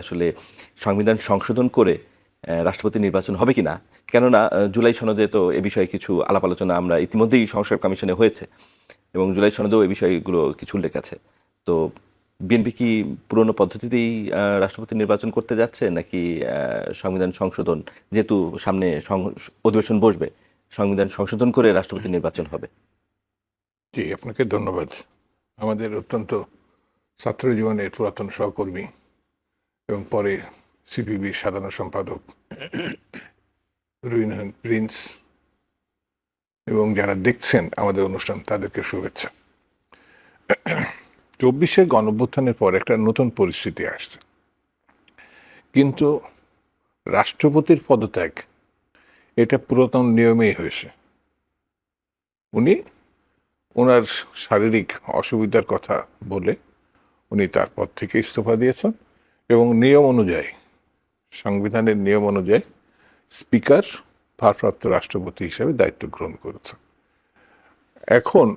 আসলে সংবিধান সংশোধন করে রাষ্ট্রপতি নির্বাচন হবে কিনা, কেননা জুলাই সনদে তো এ বিষয়ে কিছু আলাপ আলোচনা আমরা ইতিমধ্যেই সংস্কার কমিশনে হয়েছে এবং জুলাই সনদেও এই বিষয়গুলো কিছু উল্লেখ আছে। তো বিএনপি কি পুরনো পদ্ধতিতেই রাষ্ট্রপতি নির্বাচন করতে যাচ্ছে, নাকি সংবিধান সংশোধন, যেহেতু সামনে অধিবেশন বসবে, সংবিধান সংশোধন করে রাষ্ট্রপতি নির্বাচন হবে? জি, আপনাকে ধন্যবাদ। আমাদের অত্যন্ত ছাত্র জীবনের পুরাতন সহকর্মী এবং পরে সিপিবি সাধারণ সম্পাদক রুইন প্রিন্স এবং যারা দেখছেন আমাদের অনুষ্ঠান, তাদেরকে শুভেচ্ছা। 24-এর গণঅভ্যুত্থানের পর একটা নতুন পরিস্থিতি আসছে, কিন্তু রাষ্ট্রপতির পদত্যাগ এটা পুরাতন নিয়মেই হয়েছে। উনি ওনার শারীরিক অসুবিধার কথা বলে উনি তার পদ থেকে ইস্তফা দিয়েছেন এবং নিয়ম অনুযায়ী, সংবিধানের নিয়ম অনুযায়ী স্পিকার ভারপ্রাপ্ত রাষ্ট্রপতি হিসেবে দায়িত্ব গ্রহণ করেছেন। এখন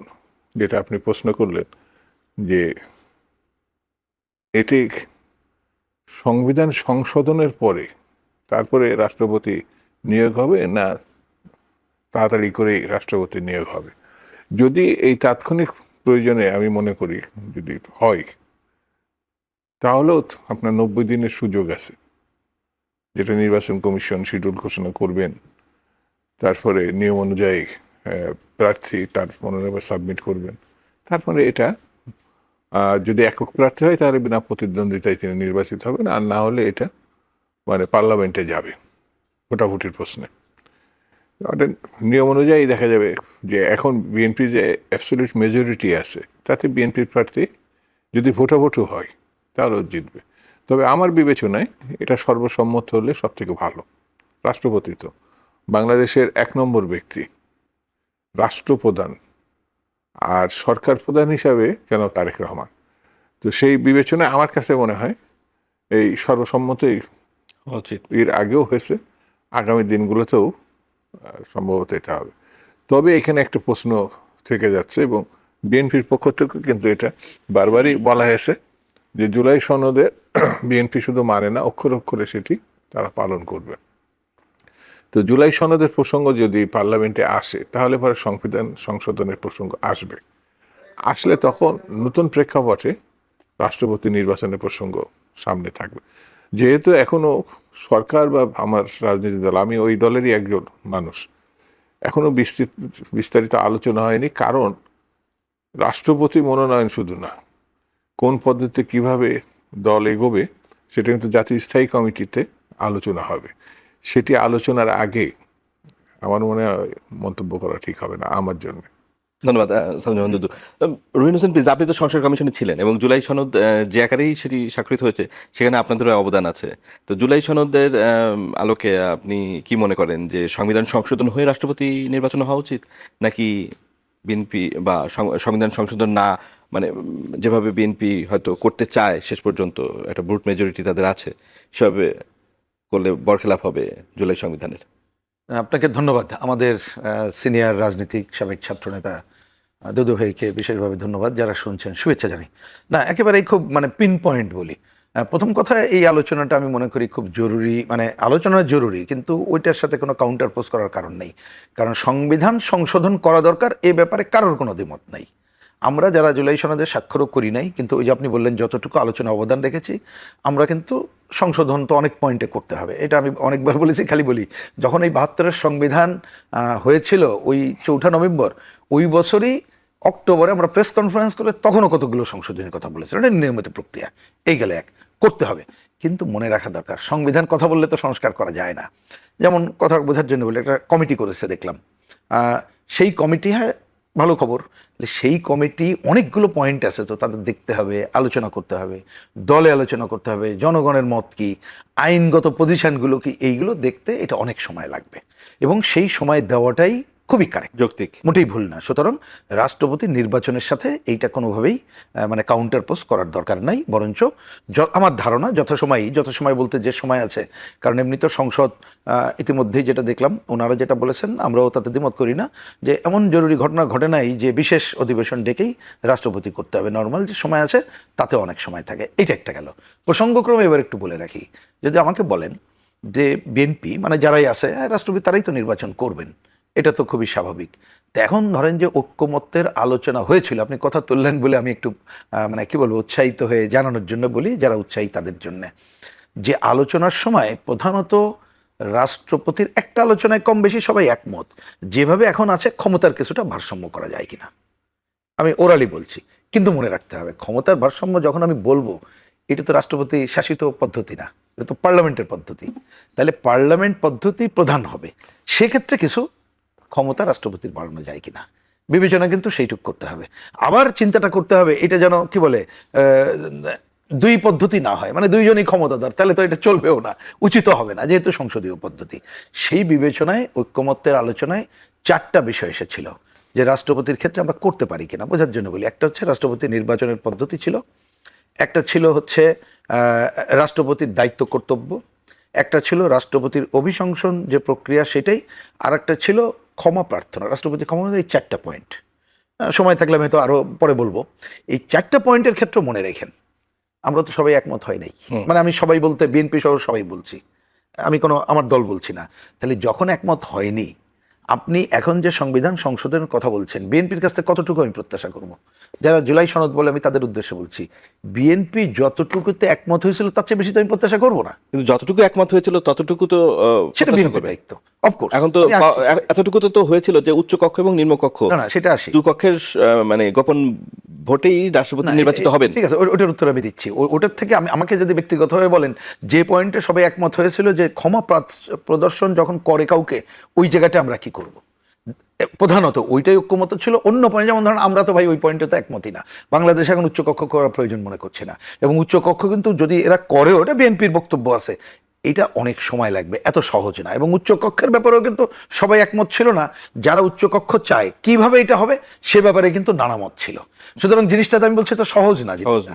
যেটা আপনি প্রশ্ন করলেন যে এটি সংবিধান সংশোধনের পরে তারপরে রাষ্ট্রপতি নিয়োগ হবে না তাড়াতাড়ি করেই রাষ্ট্রপতি নিয়োগ হবে, যদি এই তাৎক্ষণিক প্রয়োজনে আমি মনে করি যদি হয়, তাহলেও আপনার 90 দিনের সুযোগ আছে, যেটা নির্বাচন কমিশন শিডিউল ঘোষণা করবেন। তারপরে নিয়ম অনুযায়ী প্রার্থী তার মনোনয়ন সাবমিট করবেন। তারপরে এটা যদি একক প্রার্থী হয় তাহলে বিনা প্রতিদ্বন্দ্বিতায় তিনি নির্বাচিত হবেন, আর না হলে এটা পার্লামেন্টে যাবে ভোটাভুটির প্রশ্নে। নিয়ম অনুযায়ী দেখা যাবে যে এখন বিএনপি যে অ্যাবসলিউট মেজরিটি আছে, তাতে বিএনপির প্রার্থী যদি ভোটাভুটি হয় তাহলেও জিতবে। তবে আমার বিবেচনায় এটা সর্বসম্মত হলে সব থেকে ভালো। রাষ্ট্রপতি তো বাংলাদেশের 1 নম্বর ব্যক্তি, রাষ্ট্রপ্রধান, আর সরকার প্রধান হিসাবে জনাব তারেক রহমান। তো সেই বিবেচনায় আমার কাছে মনে হয় এই সর্বসম্মতই উচিত। এর আগেও হয়েছে, আগামী দিনগুলোতেও সম্ভবত এটা হবে। তবে এখানে একটা প্রশ্ন থেকে যাচ্ছে এবং বিএনপির পক্ষ থেকে কিন্তু এটা বারবারই বলা হয়েছে যে জুলাই সনদে বিএনপি শুধু মানে না, অক্ষরে অক্ষরে সেটি তারা পালন করবে। তো জুলাই সনদের প্রসঙ্গ যদি পার্লামেন্টে আসে তাহলে পরে সংবিধান সংশোধনের প্রসঙ্গ আসবে। আসলে তখন নতুন প্রেক্ষাপটে রাষ্ট্রপতি নির্বাচনের প্রসঙ্গ সামনে থাকবে। যেহেতু এখনো সরকার বা আমার রাজনীতি দল, আমি ওই দলেরই একজন মানুষ, এখনো বিস্তারিত আলোচনা হয়নি। কারণ রাষ্ট্রপতি মনোনয়ন শুধু না, কোন পদ্ধতিতে কিভাবে দল এগোবে সেটা কিন্তু জাতীয় স্থায়ী কমিটিতে আলোচনা হবে। সেটি আলোচনার আগে আমার মনে হয় মন্তব্য করা ঠিক হবে না আমার জন্য। ধন্যবাদ সালমান দুদু। রুহিন হোসেন প্লিজ, আপনি তো সংস্কার কমিশনে ছিলেন এবং জুলাই সনদ যে আকারেই সেটি স্বাক্ষরিত হয়েছে সেখানে আপনাদের অবদান আছে। তো জুলাই সনদের আলোকে আপনি কি মনে করেন যে সংবিধান সংশোধন হয়ে রাষ্ট্রপতি নির্বাচন হওয়া উচিত, নাকি বিএনপি বা সংবিধান সংশোধন না, মানে যেভাবে বিএনপি হয়তো করতে চায় শেষ পর্যন্ত একটা ব্রুট মেজরিটি তাদের আছে, সেভাবে করলে বরখেলাপ হবে জুলাই সংবিধানের? আপনাকে ধন্যবাদ। আমাদের সিনিয়র রাজনীতিক সাবেক ছাত্রনেতা দুদু ভাইকে বিশেষভাবে ধন্যবাদ। যারা শুনছেন শুভেচ্ছা জানাই। না, একেবারেই খুব পিন পয়েন্ট বলি। প্রথম কথা, এই আলোচনাটা আমি মনে করি খুব জরুরি, আলোচনা জরুরি, কিন্তু ওইটার সাথে কোনো কাউন্টার পোজ করার কারণ নেই। কারণ সংবিধান সংশোধন করা দরকার, এ ব্যাপারে কারোর কোনো দ্বিমত নেই। আমরা যারা জুলাই সনদে স্বাক্ষরও করি নাই, কিন্তু ওই যে আপনি বললেন যতটুকু আলোচনা অবদান রেখেছি, আমরা কিন্তু সংশোধন তো অনেক পয়েন্টে করতে হবে। এটা আমি অনেকবার বলেছি, খালি বলি, যখন এই 72-এর সংবিধান হয়েছিল ওই 4 নভেম্বর, ওই বছরই অক্টোবরে আমরা প্রেস কনফারেন্স করে তখনও কতগুলো সংশোধনের কথা বলেছিলাম। এটা নিয়মিত প্রক্রিয়া, এই গেলে এক করতে হবে। কিন্তু মনে রাখা দরকার, সংবিধান কথা বললে তো সংস্কার করা যায় না। যেমন কথা বোঝার জন্য বলে একটা কমিটি করেছে দেখলাম, সেই কমিটি, হ্যাঁ ভালো খবর, সেই কমিটি অনেকগুলো পয়েন্ট আছে, তো তাদের দেখতে হবে, আলোচনা করতে হবে, দলে আলোচনা করতে হবে, জনগণের মত কি, আইনগত পজিশনগুলো কি, এইগুলো দেখতে এটা অনেক সময় লাগবে এবং সেই সময় দেওয়াটাই খুবই কারেক্ট, যৌক্তিক। মোটেই ভুল না। সুতরাং রাষ্ট্রপতি নির্বাচনের সাথে এইটা কোনোভাবেই মানে কাউন্টার পোজ করার দরকার নাই, বরঞ্চ আমার ধারণা যথাসময় বলতে যে সময় আছে, কারণ এমনি তো সংসদ ইতিমধ্যেই যেটা দেখলাম ওনারা যেটা বলেছেন আমরাও তাতে দ্বিমত করি না, যে এমন জরুরি ঘটনা ঘটে নাই যে বিশেষ অধিবেশন ডেকেই রাষ্ট্রপতি করতে হবে, নর্মাল যে সময় আছে তাতে অনেক সময় থাকে। এটা একটা গেল। প্রসঙ্গক্রমে এবার একটু বলে রাখি, যদি আমাকে বলেন যে বিএনপি মানে যারাই আছে রাষ্ট্রপতি তারাই তো নির্বাচন করবেন, এটা তো খুবই স্বাভাবিক। তো এখন ধরেন যে ঐক্যমত্যের আলোচনা হয়েছিল, আপনি কথা তুললেন বলে আমি একটু মানে কি বলবো উৎসাহিত হয়ে জানানোর জন্য বলি, যারা উৎসাহী তাদের জন্য, যে আলোচনার সময় প্রধানত রাষ্ট্রপতির একটা আলোচনায় কম বেশি সবাই একমত, যেভাবে এখন আছে ক্ষমতার কিছুটা ভারসাম্য করা যায় কিনা। আমি ওরালি বলছি, কিন্তু মনে রাখতে হবে ক্ষমতার ভারসাম্য যখন আমি বলবো, এটা তো রাষ্ট্রপতি শাসিত পদ্ধতি না, এটা তো পার্লামেন্টের পদ্ধতি। তাহলে পার্লামেন্ট পদ্ধতি প্রধান হবে, সেক্ষেত্রে কিছু ক্ষমতা রাষ্ট্রপতির বাড়ানো যায় কিনা বিবেচনা কিন্তু সেইটুক করতে হবে। আবার চিন্তাটা করতে হবে এটা যেন কি বলে দুই পদ্ধতি না হয়, মানে দুইজনই ক্ষমতাধর, তাহলে তো এটা চলবেও না, উচিত হবে না, যেহেতু সংসদীয় পদ্ধতি। সেই বিবেচনায় ঐক্যমত্যের আলোচনায় 4টা বিষয় এসেছিল যে রাষ্ট্রপতির ক্ষেত্রে আমরা করতে পারি কিনা, বোঝার জন্য বলি। একটা হচ্ছে রাষ্ট্রপতি নির্বাচনের পদ্ধতি ছিল, একটা ছিল হচ্ছে রাষ্ট্রপতির দায়িত্ব কর্তব্য, একটা ছিল রাষ্ট্রপতির অভিশংসন যে প্রক্রিয়া সেটাই, আর একটা ছিল ক্ষমা প্রার্থনা, রাষ্ট্রপতি ক্ষমা। এই 4টা পয়েন্ট, সময় থাকলে আমি তো আরো পরে বলবো। এই 4টা পয়েন্টের ক্ষেত্রে মনে রেখেন আমরা তো সবাই একমত হয় নাই, মানে আমি সবাই বলতে বিএনপি সহ সবাই বলছি, আমি কোনো আমার দল বলছি না। তাহলে যখন একমত হয়নি, আপনি এখন যে সংবিধান সংশোধনের কথা বলছেন, বিএনপির কাছ থেকে কতটুকু আমি প্রত্যাশা করব? যারা জুলাই সনদ বলে আমি তাদের উদ্দেশ্যে বলছি, বিএনপি যতটুকুতে একমত হয়েছিল তার চেয়ে বেশি তো আমি প্রত্যাশা করবো না। কিন্তু যতটুকু একমত হয়েছিল ততটুকু তো সেটা প্রত্যাশা বিএনপির করবে। দায়িত্ব, অফকোর্স। এখন তো এতটুকু তো হয়েছিল যে উচ্চ কক্ষ এবং নিম্ন কক্ষ না সেটা আসি, দু কক্ষের মানে গোপন ভোটেই রাষ্ট্রপতি নির্বাচিত হবেন। ঠিক আছে, ওটার উত্তর আমি দিচ্ছি। ওটার থেকে আমাকে যদি ব্যক্তিগতভাবে বলেন, যে পয়েন্টে সবাই একমত হয়েছিল যে ক্ষমা প্রদর্শন যখন করে কাউকে, ওই জায়গাটা আমরা কি করব, প্রধানত ওইটাই ঐক্যমত ছিল। অন্য পয়েন্ট যেমন ধরেন আমরা তো ভাই ওই পয়েন্টে তো একমতই না, বাংলাদেশ এখন উচ্চকক্ষ করার প্রয়োজন মনে করছে না, এবং উচ্চকক্ষ কিন্তু যদি এরা করেও, এটা বিএনপির বক্তব্য আছে, এটা অনেক সময় লাগবে, এত সহজ না। এবং উচ্চকক্ষের ব্যাপারেও কিন্তু সবাই একমত ছিল না, যারা উচ্চকক্ষ চায় কিভাবে এটা হবে সে ব্যাপারে কিন্তু নানা মত ছিল। সুতরাং জিনিসটা আমি বলছি তো সহজ না জিনিসটা।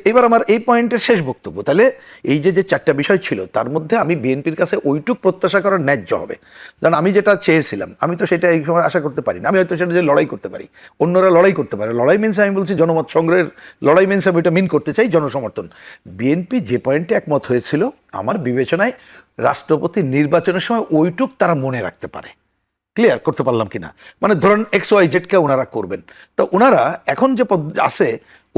এবার আমার এই পয়েন্টের শেষ বক্তব্য, তাহলে এই যে 4টা বিষয় ছিল তার মধ্যে আমি বিএনপির কাছে ওইটুক প্রত্যাশা করার ন্যায্য হবে, কারণ আমি যেটা চেয়েছিলাম আমি তো সেটা এই সময় আশা করতে পারি না। আমি হয়তো সেটা যে লড়াই করতে পারি, অন্যরা লড়াই করতে পারে, লড়াই মিনস আমি বলছি জনমত সংগ্রহের লড়াই মিনস আমি এটা মিন করতে চাই জনসমর্থন। বিএনপি যে পয়েন্টে একমত হয়েছিল আমার বিবেচনায় রাষ্ট্রপতি নির্বাচনের সময় ওইটুক তারা মনে রাখতে পারে। ক্লিয়ার করতে পারলাম কিনা? মানে ধরেন XYZ কে ওনারা করবেন, তো ওনারা এখন যে পদ আছে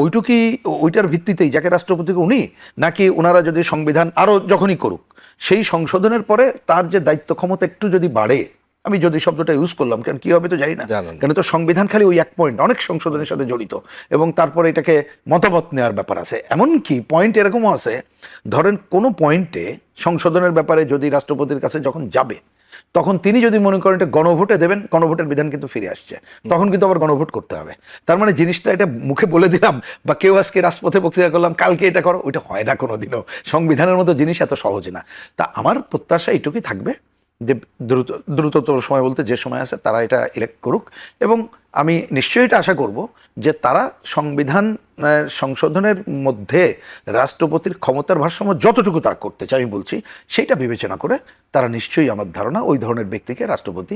ওইটুকুই, ওইটার ভিত্তিতেই যাকে রাষ্ট্রপতিকে উনি, নাকি ওনারা যদি সংবিধান আরও যখনই করুক সেই সংশোধনের পরে তার যে দায়িত্ব ক্ষমতা একটু যদি বাড়ে, আমি যদি শব্দটা ইউজ করলাম, কারণ কি হবে তো জানি না, কারণ তো সংবিধান খালি ওই এক পয়েন্ট, অনেক সংশোধনের সাথে জড়িত, এবং তারপরে এটাকে মতামত নেওয়ার ব্যাপার আছে। এমনকি পয়েন্ট এরকমও আছে, ধরেন কোনো পয়েন্টে সংশোধনের ব্যাপারে যদি রাষ্ট্রপতির কাছে যখন যাবে, তখন তিনি যদি মনে করেন এটা গণভোটে দেবেন, গণভোটের বিধান কিন্তু ফিরে আসছে, তখন কিন্তু আবার গণভোট করতে হবে। তার মানে জিনিসটা এটা মুখে বলে দিলাম, বা কেউ আজকে রাজপথে বক্তৃতা করলাম কালকে এটা করো, ওইটা হয় না কোনোদিনও। সংবিধানের মতো জিনিস এত সহজে না। তা আমার প্রত্যাশা এইটুকুই থাকবে যে দ্রুততর সময় বলতে যে সময় আছে তারা এটা ইলেক্ট করুক, এবং আমি নিশ্চয়ই এটা আশা করব যে তারা সংবিধান সংশোধনের মধ্যে রাষ্ট্রপতির ক্ষমতার ভারসাম্য যতটুকু তারা করতে চায়, আমি বলছি সেইটা বিবেচনা করে তারা নিশ্চয়ই, আমার ধারণা, ওই ধরনের ব্যক্তিকে রাষ্ট্রপতি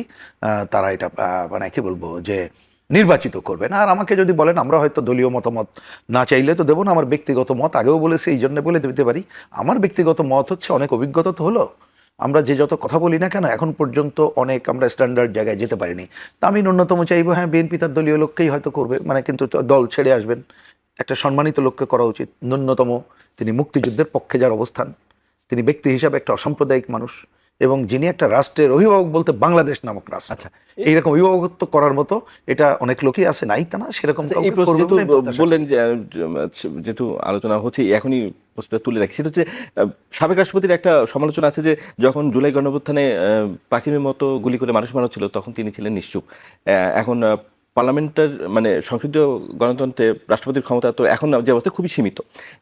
তারা এটা মানে কি বলবো যে নির্বাচিত করবেন। আর আমাকে যদি বলেন আমরা হয়তো দলীয় মতামত না চাইলে তো দেবো না, আমার ব্যক্তিগত মত আগেও বলেছি, এই জন্য বলে দিতে পারি। আমার ব্যক্তিগত মত হচ্ছে, অনেক অভিজ্ঞতা তো হলো, আমরা যে যত কথা বলি না কেন এখন পর্যন্ত অনেক আমরা স্ট্যান্ডার্ড জায়গায় যেতে পারিনি। তা আমি ন্যূনতম চাইবো, হ্যাঁ বিএনপি তার দলীয় লোককেই হয়তো করবে, মানে কিন্তু দল ছেড়ে আসবেন, একটা সম্মানিত লোককে করা উচিত। ন্যূনতম তিনি মুক্তিযুদ্ধের পক্ষে যার অবস্থান, তিনি ব্যক্তি হিসাবে একটা অসাম্প্রদায়িক মানুষ, এবং যিনি একটা রাষ্ট্রের অভিভাবক বলতে বাংলাদেশ নামক রাষ্ট্র। আচ্ছা, এইরকম অভিভাবকত্ব করার মতো এটা অনেক লোকই আছে, নাই তা না, সেরকম বললেন যে যেহেতু আলোচনা হচ্ছে এখনই প্রশ্নটা তুলে রাখি, সেটা হচ্ছে সাবেক রাষ্ট্রপতির একটা সমালোচনা আছে যে যখন জুলাই গণঅভ্যুত্থানে পাখির মতো গুলি করে মানুষ মারা ছিল তখন তিনি ছিলেন নিশ্চুপ। এখন পার্লামেন্টের মানে সংসদীয় গণতন্ত্রে রাষ্ট্রপতির ক্ষমতা তো এখন যে অবস্থা খুবই সীমিত,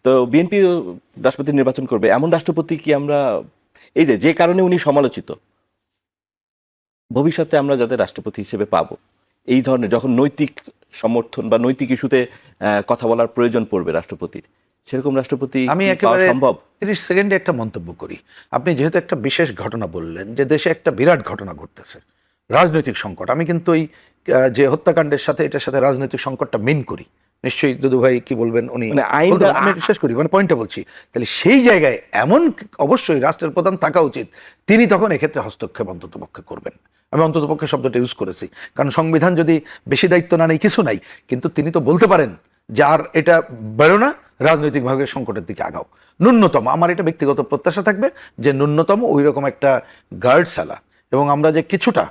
তো বিএনপি রাষ্ট্রপতি নির্বাচন করবে এমন রাষ্ট্রপতি কি আমরা, এই যে কারণে উনি সমালোচিত, ভবিষ্যতে আমরা যাদের রাষ্ট্রপতি হিসেবে পাবো, এই ধরনের যখন নৈতিক সমর্থন বা নৈতিক ইস্যুতে কথা বলার প্রয়োজন পড়বে রাষ্ট্রপতির, সেরকম রাষ্ট্রপতি আমি কি পাওয়া একেবারে সম্ভব? 30 সেকেন্ডে একটা মন্তব্য করি। আপনি যেহেতু একটা বিশেষ ঘটনা বললেন যে দেশে একটা বিরাট ঘটনা ঘটতেছে, রাজনৈতিক সংকট, আমি কিন্তু ওই যে হত্যাকাণ্ডের সাথে এটার সাথে রাজনৈতিক সংকটটা মিন করি। নিশ্চয়ই দুদু ভাই কি বলবেন উনি মানে আইন বলতে পারেন, আমি একটু শেষ করি, মানে পয়েন্টটা বলছি। তাহলে সেই জায়গায় এমন অবশ্যই রাষ্ট্রের প্রধান থাকা উচিত, তিনি তখন এক্ষেত্রে হস্তক্ষেপ অন্ততপক্ষে করবেন। আমি অন্ততপক্ষে শব্দটা ইউজ করেছি, কারণ সংবিধান যদি বেশি দায়িত্ব না নেই কিছু নাই, কিন্তু তিনি তো বলতে পারেন যে আর এটা বেরো না, রাজনৈতিকভাবে সংকটের দিকে আগাও। ন্যূনতম আমার এটা ব্যক্তিগত প্রত্যাশা থাকবে যে ন্যূনতম ওই রকম একটা গার্ড সালা। এবং আমরা যে কিছুটা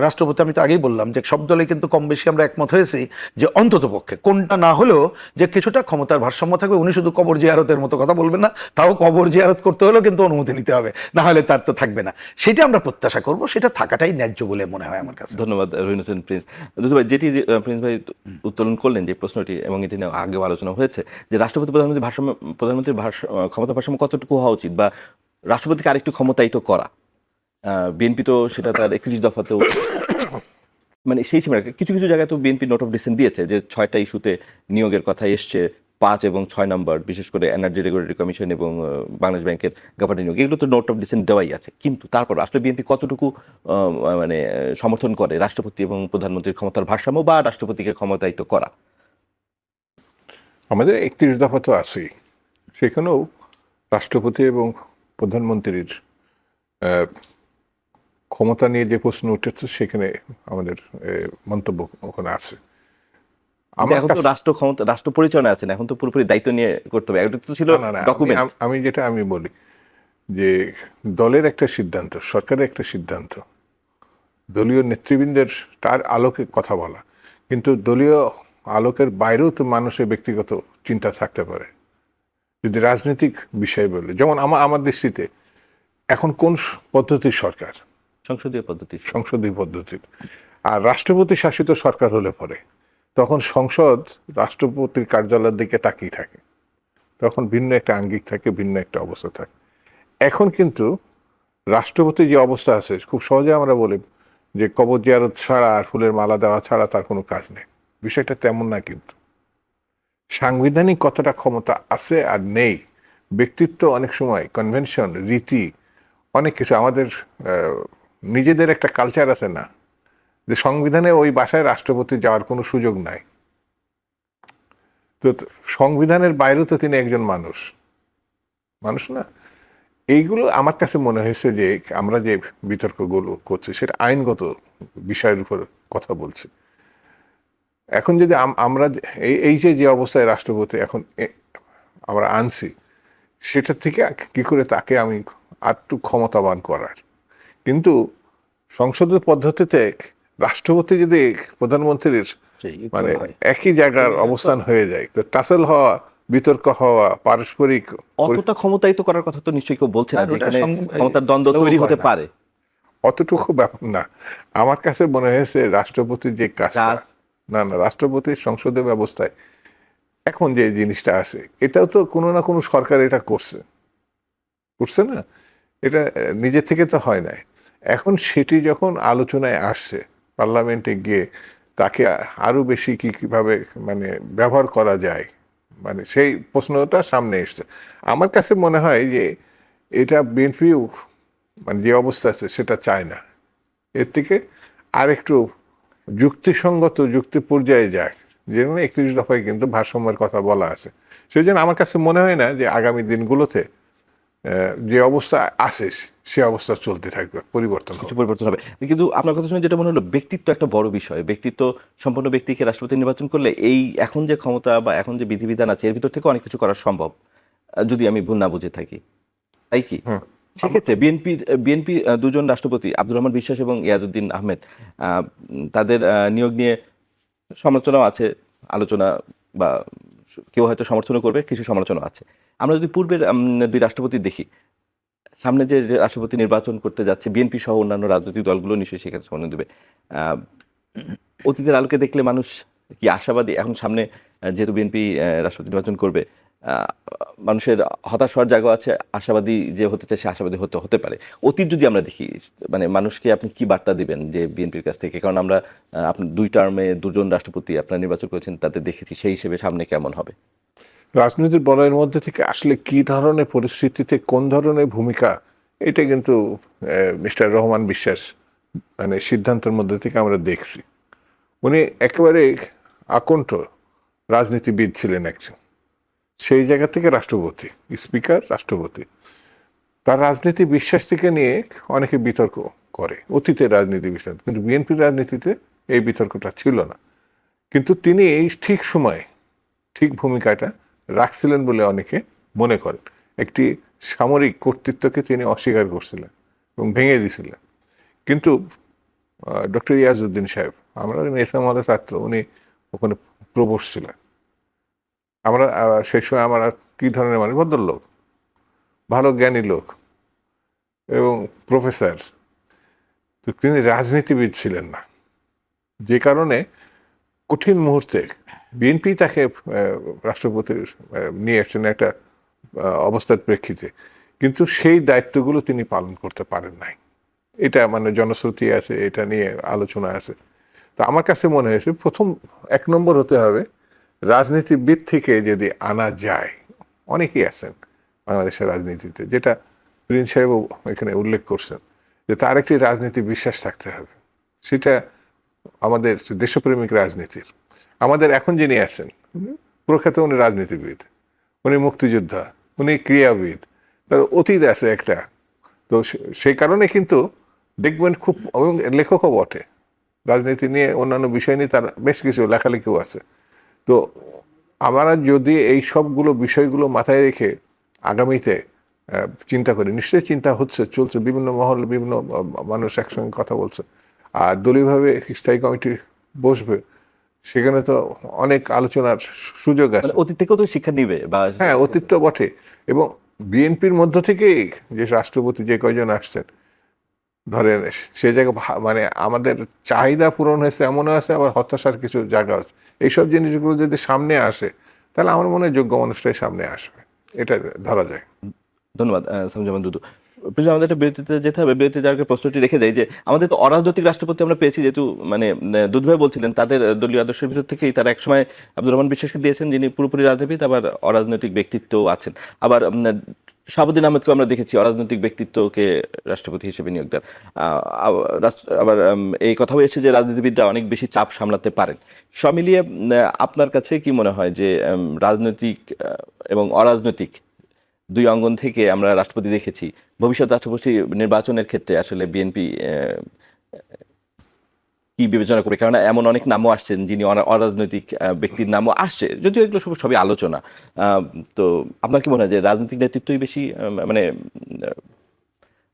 রাষ্ট্রপতি, আমি তো আগেই বললাম যে সব দলে কিন্তু কম বেশি আমরা একমত হয়েছি যে অন্ততপক্ষে কোনটা না হলেও যে কিছুটা ক্ষমতার ভারসাম্য থাকবে। উনি শুধু কবর জিয়ারতের মতো কথা বলবেন না, তাও কবর জিয়ারত করতে হলেও কিন্তু অনুমতি নিতে হবে, না হলে তার তো থাকবে না। সেটা আমরা প্রত্যাশা করব, সেটা থাকাটাই ন্যায্য বলে মনে হয় আমার কাছে। ধন্যবাদ রহিন হোসেন প্রিন্স। দুদু ভাই, যেটি প্রিন্স ভাই উত্তোলন করলেন যে প্রশ্নটি, এবং এটি নিয়ে আগেও আলোচনা হয়েছে যে রাষ্ট্রপতি প্রধানমন্ত্রীর ক্ষমতা ভারসাম্য কতটুকু হওয়া উচিত, বা রাষ্ট্রপতিকে আরেকটু ক্ষমতায়িত করা। বিএনপি তো সেটা তার 31 দফাতেও, মানে সেই সময় কিছু কিছু জায়গায় তো বিএনপি নোট অফ ডিসেন্ট দিয়েছে যে 6টা ইস্যুতে নিয়োগের কথা এসছে, 5 এবং 6 নম্বর, বিশেষ করে এনার্জি রেগুলেটরি কমিশন এবং বাংলাদেশ ব্যাংকের গভর্নর নিয়োগ, এগুলো তো নোট অফ ডিসেন্ট দেওয়াই আছে। কিন্তু তারপর আসলে বিএনপি কতটুকু মানে সমর্থন করে রাষ্ট্রপতি এবং প্রধানমন্ত্রীর ক্ষমতার ভারসাম্য বা রাষ্ট্রপতিকে ক্ষমতায়িত করা? আমাদের 31 দফা তো আছেই, সেখানেও রাষ্ট্রপতি এবং প্রধানমন্ত্রীর ক্ষমতা নিয়ে যে প্রশ্ন উঠেছে সেখানে আমাদের মন্তব্য ওখানে আছে। আমার এখন তো রাষ্ট্র পরিচালনায় আছেন, এখন তো পুরোপুরি দায়িত্ব নিয়ে করতে হবে। এটা তো ছিল ডকুমেন্ট। আমি বলি যে দলের একটা সিদ্ধান্ত, সরকারের একটা সিদ্ধান্ত, দলীয় নেতৃবৃন্দের তার আলোকে কথা বলা, কিন্তু দলীয় আলোকের বাইরেও তো মানুষের ব্যক্তিগত চিন্তা থাকতে পারে। যদি রাজনৈতিক বিষয় বলি, যেমন আমার দৃষ্টিতে এখন কোন পদ্ধতির সরকার? সংসদীয় পদ্ধতি। সংসদীয় পদ্ধতি। আর রাষ্ট্রপতি শাসিত সরকার হলে পরে তখন সংসদ রাষ্ট্রপতির কার্যালয়ের দিকে তাকিয়ে থাকে, তখন ভিন্ন একটা আঙ্গিক থাকে, ভিন্ন একটা অবস্থা থাকে। এখন কিন্তু রাষ্ট্রপতি যে অবস্থা আছে, খুব সহজে আমরা বলি যে কবর জিয়ারত ছাড়া আর ফুলের মালা দেওয়া ছাড়া তার কোনো কাজ নেই। বিষয়টা তেমন না, কিন্তু সাংবিধানিক কতটা ক্ষমতা আছে আর নেই, ব্যক্তিত্ব অনেক সময়, কনভেনশন, রীতি, অনেক কিছু আমাদের নিজেদের একটা কালচার আছে না, যে সংবিধানে ওই বাসায় রাষ্ট্রপতি যাওয়ার কোনো সুযোগ নাই। তো সংবিধানের বাইরেও তো তিনি একজন মানুষ না। এইগুলো আমার কাছে মনে হয়েছে যে আমরা যে বিতর্কগুলো করছি সেটা আইনগত বিষয়ের উপর কথা বলছি। এখন যদি আমরা এই যে অবস্থায় রাষ্ট্রপতি এখন আমরা আনছি, সেটা থেকে কি করে তাকে আমি আরেকটু ক্ষমতাবান করার, কিন্তু সংসদের পদ্ধতিতে রাষ্ট্রপতি যদি প্রধানমন্ত্রীর মানে একই জায়গার অবস্থান হয়ে যায়, তো টাসেল হওয়া, বিতর্ক হওয়া, পারস্পরিক অতটা ক্ষমতায়িত করার কথা তো নিশ্চয়ই কেউ বলছে না, যেখানে ক্ষমতার দ্বন্দ্ব তৈরি হতে পারে। অতটুকু ব্যাপার না। আমার কাছে মনে হয়েছে রাষ্ট্রপতির যে কাজটা, না রাষ্ট্রপতির সংসদীয় ব্যবস্থায় এখন যে জিনিসটা আছে, এটাও তো কোনো না কোনো সরকার এটা করছে না, এটা নিজে থেকে তো হয় নাই। এখন সেটি যখন আলোচনায় আসছে পার্লামেন্টে গিয়ে, তাকে আরো বেশি কিভাবে মানে ব্যবহার করা যায়, মানে সেই প্রশ্নটা সামনে এসছে। আমার কাছে মনে হয় যে এটা বিএনপিও মানে যে অবস্থা আছে সেটা চায় না, এর থেকে আরেকটু যুক্তিসঙ্গত যুক্তি পর্যায়ে যায়, যেখানে 31 দফায় কিন্তু ভারসাম্যের কথা বলা আছে। সেই জন্য আমার কাছে মনে হয় না যে আগামী দিনগুলোতে যে অবস্থা আছে সে অবস্থা চলতে থাকবে, কিছু পরিবর্তন হবে। কিন্তু আপনার কথা শুনে যেটা মনে হলো, ব্যক্তিত্ব একটা বড় বিষয়। ব্যক্তিত্ব সম্পন্ন ব্যক্তিকে রাষ্ট্রপতি নির্বাচন করলে এই এখন যে ক্ষমতা বা এখন যে বিধিবিধান আছে এর ভিতর থেকে অনেক কিছু করা সম্ভব, যদি আমি ভুল না বুঝে থাকি, তাই কি? সেক্ষেত্রে বিএনপি দুজন রাষ্ট্রপতি, আব্দুর রহমান বিশ্বাস এবং ইয়াজউদ্দিন আহমেদ, তাদের নিয়োগ নিয়ে সমালোচনাও আছে, আলোচনা বা কেউ হয়তো সমর্থনও করবে, কিছু সমালোচনা আছে। আমরা যদি পূর্বের দুই রাষ্ট্রপতি দেখি, সামনে যে রাষ্ট্রপতি নির্বাচন করতে যাচ্ছে, বিএনপি সহ অন্যান্য রাজনৈতিক দলগুলো নিশ্চয়ই সেখানে সমর্থন দেবে। অতীতের আলোকে দেখলে মানুষ কি আশাবাদী? এখন সামনে যেহেতু বিএনপি রাষ্ট্রপতি নির্বাচন করবে, মানুষের হতাশ হওয়ার জায়গা আছে, আশাবাদী যে হতে চায় সে আশাবাদী হতে পারে। অতীত যদি আমরা দেখি, মানে মানুষকে আপনি কি বার্তা দিবেন যে বিএনপির কাছ থেকে? কারণ আমরা আপনি 2 টার্মে 2জন রাষ্ট্রপতি আপনারা নির্বাচন করেছেন, তাতে দেখেছি সেই হিসেবে সামনে কেমন হবে। রাজনীতির বলয়ের মধ্যে থেকে আসলে কি ধরনের পরিস্থিতিতে কোন ধরনের ভূমিকা, এটা কিন্তু মিস্টার রহমান বিশ্বাস মানে সিদ্ধান্তের মধ্যে থেকে আমরা দেখছি। উনি একেবারে আকণ্ঠ রাজনীতিবিদ ছিলেন একজন, সেই জায়গা থেকে রাষ্ট্রপতি, স্পিকার, রাষ্ট্রপতি। তার রাজনীতি বিশ্বাস থেকে নিয়ে অনেকে বিতর্ক করে, অতীতের রাজনীতি বিশ্বাস, কিন্তু বিএনপির রাজনীতিতে এই বিতর্কটা ছিল না। কিন্তু তিনি এই ঠিক সময়ে ঠিক ভূমিকাটা রাখছিলেন বলে অনেকে মনে করেন। একটি সামরিক কর্তৃত্বকে তিনি অস্বীকার করছিলেন এবং ভেঙে দিয়েছিলেন। কিন্তু ডক্টর ইয়াজউদ্দিন সাহেব, আমরা এসএম হলের ছাত্র, উনি ওখানে প্রবোস্ট ছিলেন। আমরা সেই সময় আমরা কী ধরনের মানুষ, ভদ্রলোক, ভালো জ্ঞানী লোক এবং প্রফেসর, তো তিনি রাজনীতিবিদ ছিলেন না, যে কারণে কঠিন মুহূর্তে বিএনপি তাকে রাষ্ট্রপতি নিয়ে আসছেন একটা অবস্থার প্রেক্ষিতে, কিন্তু সেই দায়িত্বগুলো তিনি পালন করতে পারেন নাই। এটা মানে জনশ্রুতি আছে, এটা নিয়ে আলোচনা আছে। তো আমার কাছে মনে হয়েছে প্রথম 1 নম্বর হতে হবে রাজনীতিবিদ থেকে যদি আনা যায়। অনেকেই আছেন বাংলাদেশের রাজনীতিতে, যেটা প্রিন্স সাহেবও এখানে উল্লেখ করছেন, যে তার একটি রাজনীতি বিশ্বাস থাকতে হবে। সেটা আমাদের দেশপ্রেমিক রাজনীতির। আমাদের এখন যিনি আছেন প্রখ্যাত, উনি রাজনীতিবিদ, উনি মুক্তিযোদ্ধা, উনি ক্রীড়াবিদ, তার অতীত আছে একটা। তো সেই কারণে কিন্তু দেখবেন খুব, এবং লেখকও বটে, রাজনীতি নিয়ে অন্যান্য বিষয় নিয়ে তার বেশ কিছু লেখালেখিও আছে। তো আমরা যদি এই সবগুলো বিষয়গুলো মাথায় রেখে আগামীতে চিন্তা করি, নিশ্চয়ই চিন্তা হচ্ছে, চলছে, বিভিন্ন মহল, বিভিন্ন মানুষ একসঙ্গে কথা বলছে, আর দলীয়ভাবে স্থায়ী কমিটি বসবে, সেখানে তো অনেক আলোচনার সুযোগ আছে। অতীত থেকেও তো শিক্ষা নিবে বা হ্যাঁ, অতীত তো বটে। এবং বিএনপির মধ্য থেকেই যে রাষ্ট্রপতি যে কয়জন আসছেন, ধরেন সে জায়গায় মানে আমাদের চাহিদা পূরণ হয়েছে এমনও আছে, আবার হতাশার কিছু জায়গা আছে। এইসব জিনিসগুলো যদি সামনে আসে, তাহলে আমার মনে হয় যোগ্য মানুষটাই সামনে আসবে, এটা ধরা যায়। ধন্যবাদ সামজামান দুদু। প্রিয়, আমাদের একটা বিরতিতে যেতে হবে। বিরতিতে যাওয়ার আগে প্রশ্নটি রেখে যাই যে আমাদের তো অরাজনৈতিক রাষ্ট্রপতি আমরা পেয়েছি, যেহেতু মানে দুদু ভাই বলছিলেন তাদের দলীয় আদর্শের ভিতর থেকেই তারা একসময় আব্দুর রহমান বিশ্বাসকে দিয়েছেন, যিনি পুরোপুরি রাজনীতিবিদ, আবার অরাজনৈতিক ব্যক্তিত্বও আছেন। আবার শাহাবুদ্দিন আহমেদকেও আমরা দেখেছি অরাজনৈতিক ব্যক্তিত্বকে রাষ্ট্রপতি হিসেবে নিয়োগ দেন। আবার এই কথাও এসেছে যে রাজনীতিবিদরা অনেক বেশি চাপ সামলাতে পারেন। সব মিলিয়ে আপনার কাছে কি মনে হয় যে রাজনৈতিক এবং অরাজনৈতিক 2 অঙ্গন থেকে আমরা রাষ্ট্রপতি দেখেছি, ভবিষ্যৎ রাষ্ট্রপতি নির্বাচনের ক্ষেত্রে আসলে বিএনপি কি বিবেচনা করে? কারণ এমন অনেক নামও আসছেন যিনি অরাজনৈতিক ব্যক্তির নামও আসছে, যদিও এগুলো সবই আলোচনা। তো আপনার কি মনে হয় যে রাজনৈতিক নেতৃত্বই বেশি মানে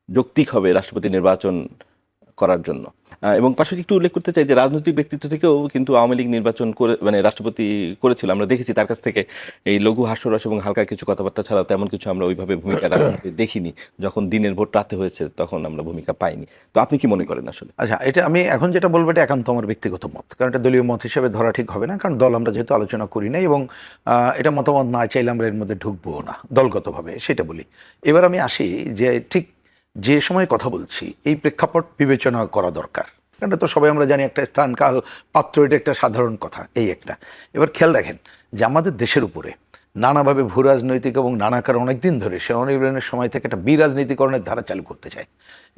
যৌক্তিক হবে রাষ্ট্রপতি নির্বাচন করার জন্য? এবং পাশাপাশি একটু উল্লেখ করতে চাই যে রাজনৈতিক ব্যক্তিত্ব থেকেও কিন্তু আওয়ামী লীগ নির্বাচন করে, মানে রাষ্ট্রপতি করেছিল, আমরা দেখেছি তার কাছ থেকে এই লঘু হাস্যরস এবং হালকা কিছু কথাবার্তা ছাড়া তেমন কিছু আমরা ওইভাবে ভূমিকা রাখতে দেখিনি। যখন দিনের ভোট রাতে হয়েছে তখন আমরা ভূমিকা পাইনি। তো আপনি কি মনে করেন আসলে? আচ্ছা, এটা আমি এখন যেটা বলবো এটা একান্ত আমার ব্যক্তিগত মত, কারণ এটা দলীয় মত হিসেবে ধরা ঠিক হবে না, কারণ দল আমরা যেহেতু আলোচনা করি না, এবং এটা মতামত না চাইলে আমরা এর মধ্যে ঢুকবো না দলগতভাবে, সেটা বলি। এবার আমি আসি যে ঠিক যে সময় কথা বলছি এই প্রেক্ষাপট বিবেচনা করা দরকার, কারণ এটা তো সবাই আমরা জানি, একটা স্থান কাল পাত্র, এটা একটা সাধারণ কথা, এই একটা। এবার খেয়াল রাখেন যে আমাদের দেশের উপরে নানাভাবে ভূ রাজনৈতিক এবং নানা কারণ অনেকদিন ধরে শেওয়ানি ইব্রাহিমের সময় থেকে একটা বিরাজনীতিকরণের ধারা চালু করতে চায়,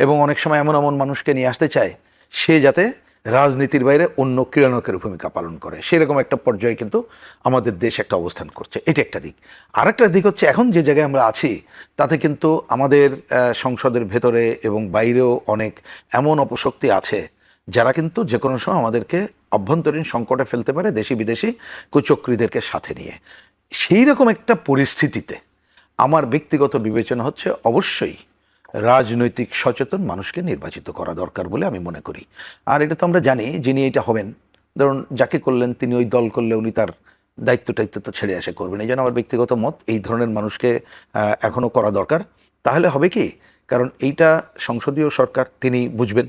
এবং অনেক সময় এমন এমন মানুষকে নিয়ে আসতে চায় সে যাতে রাজনীতির বাইরে অন্য ক্রীড়ানকের ভূমিকা পালন করে, সেরকম একটা পর্যায়ে কিন্তু আমাদের দেশ একটা অবস্থান করছে। এটা একটা দিক। আরেকটা দিক হচ্ছে এখন যে জায়গায় আমরা আছি তাতে কিন্তু আমাদের সংসদের ভেতরে এবং বাইরেও অনেক এমন অপশক্তি আছে যারা কিন্তু যে কোনো সময় আমাদেরকে অভ্যন্তরীণ সংকটে ফেলতে পারে, দেশি বিদেশি কুচক্রীদেরকে সাথে নিয়ে। সেই রকম একটা পরিস্থিতিতে আমার ব্যক্তিগত বিবেচনা হচ্ছে অবশ্যই রাজনৈতিক সচেতন মানুষকে নির্বাচিত করা দরকার বলে আমি মনে করি। আর এটা তো আমরা জানি যিনি এটা হবেন, ধরুন যাকে করলেন তিনি ওই দল করলে উনি তার দায়িত্ব তো ছেড়ে আসে করবেন। এই জন্য আমার ব্যক্তিগত মত এই ধরনের মানুষকে এখনও করা দরকার। তাহলে হবে কি, কারণ এইটা সংসদীয় সরকার, তিনি বুঝবেন,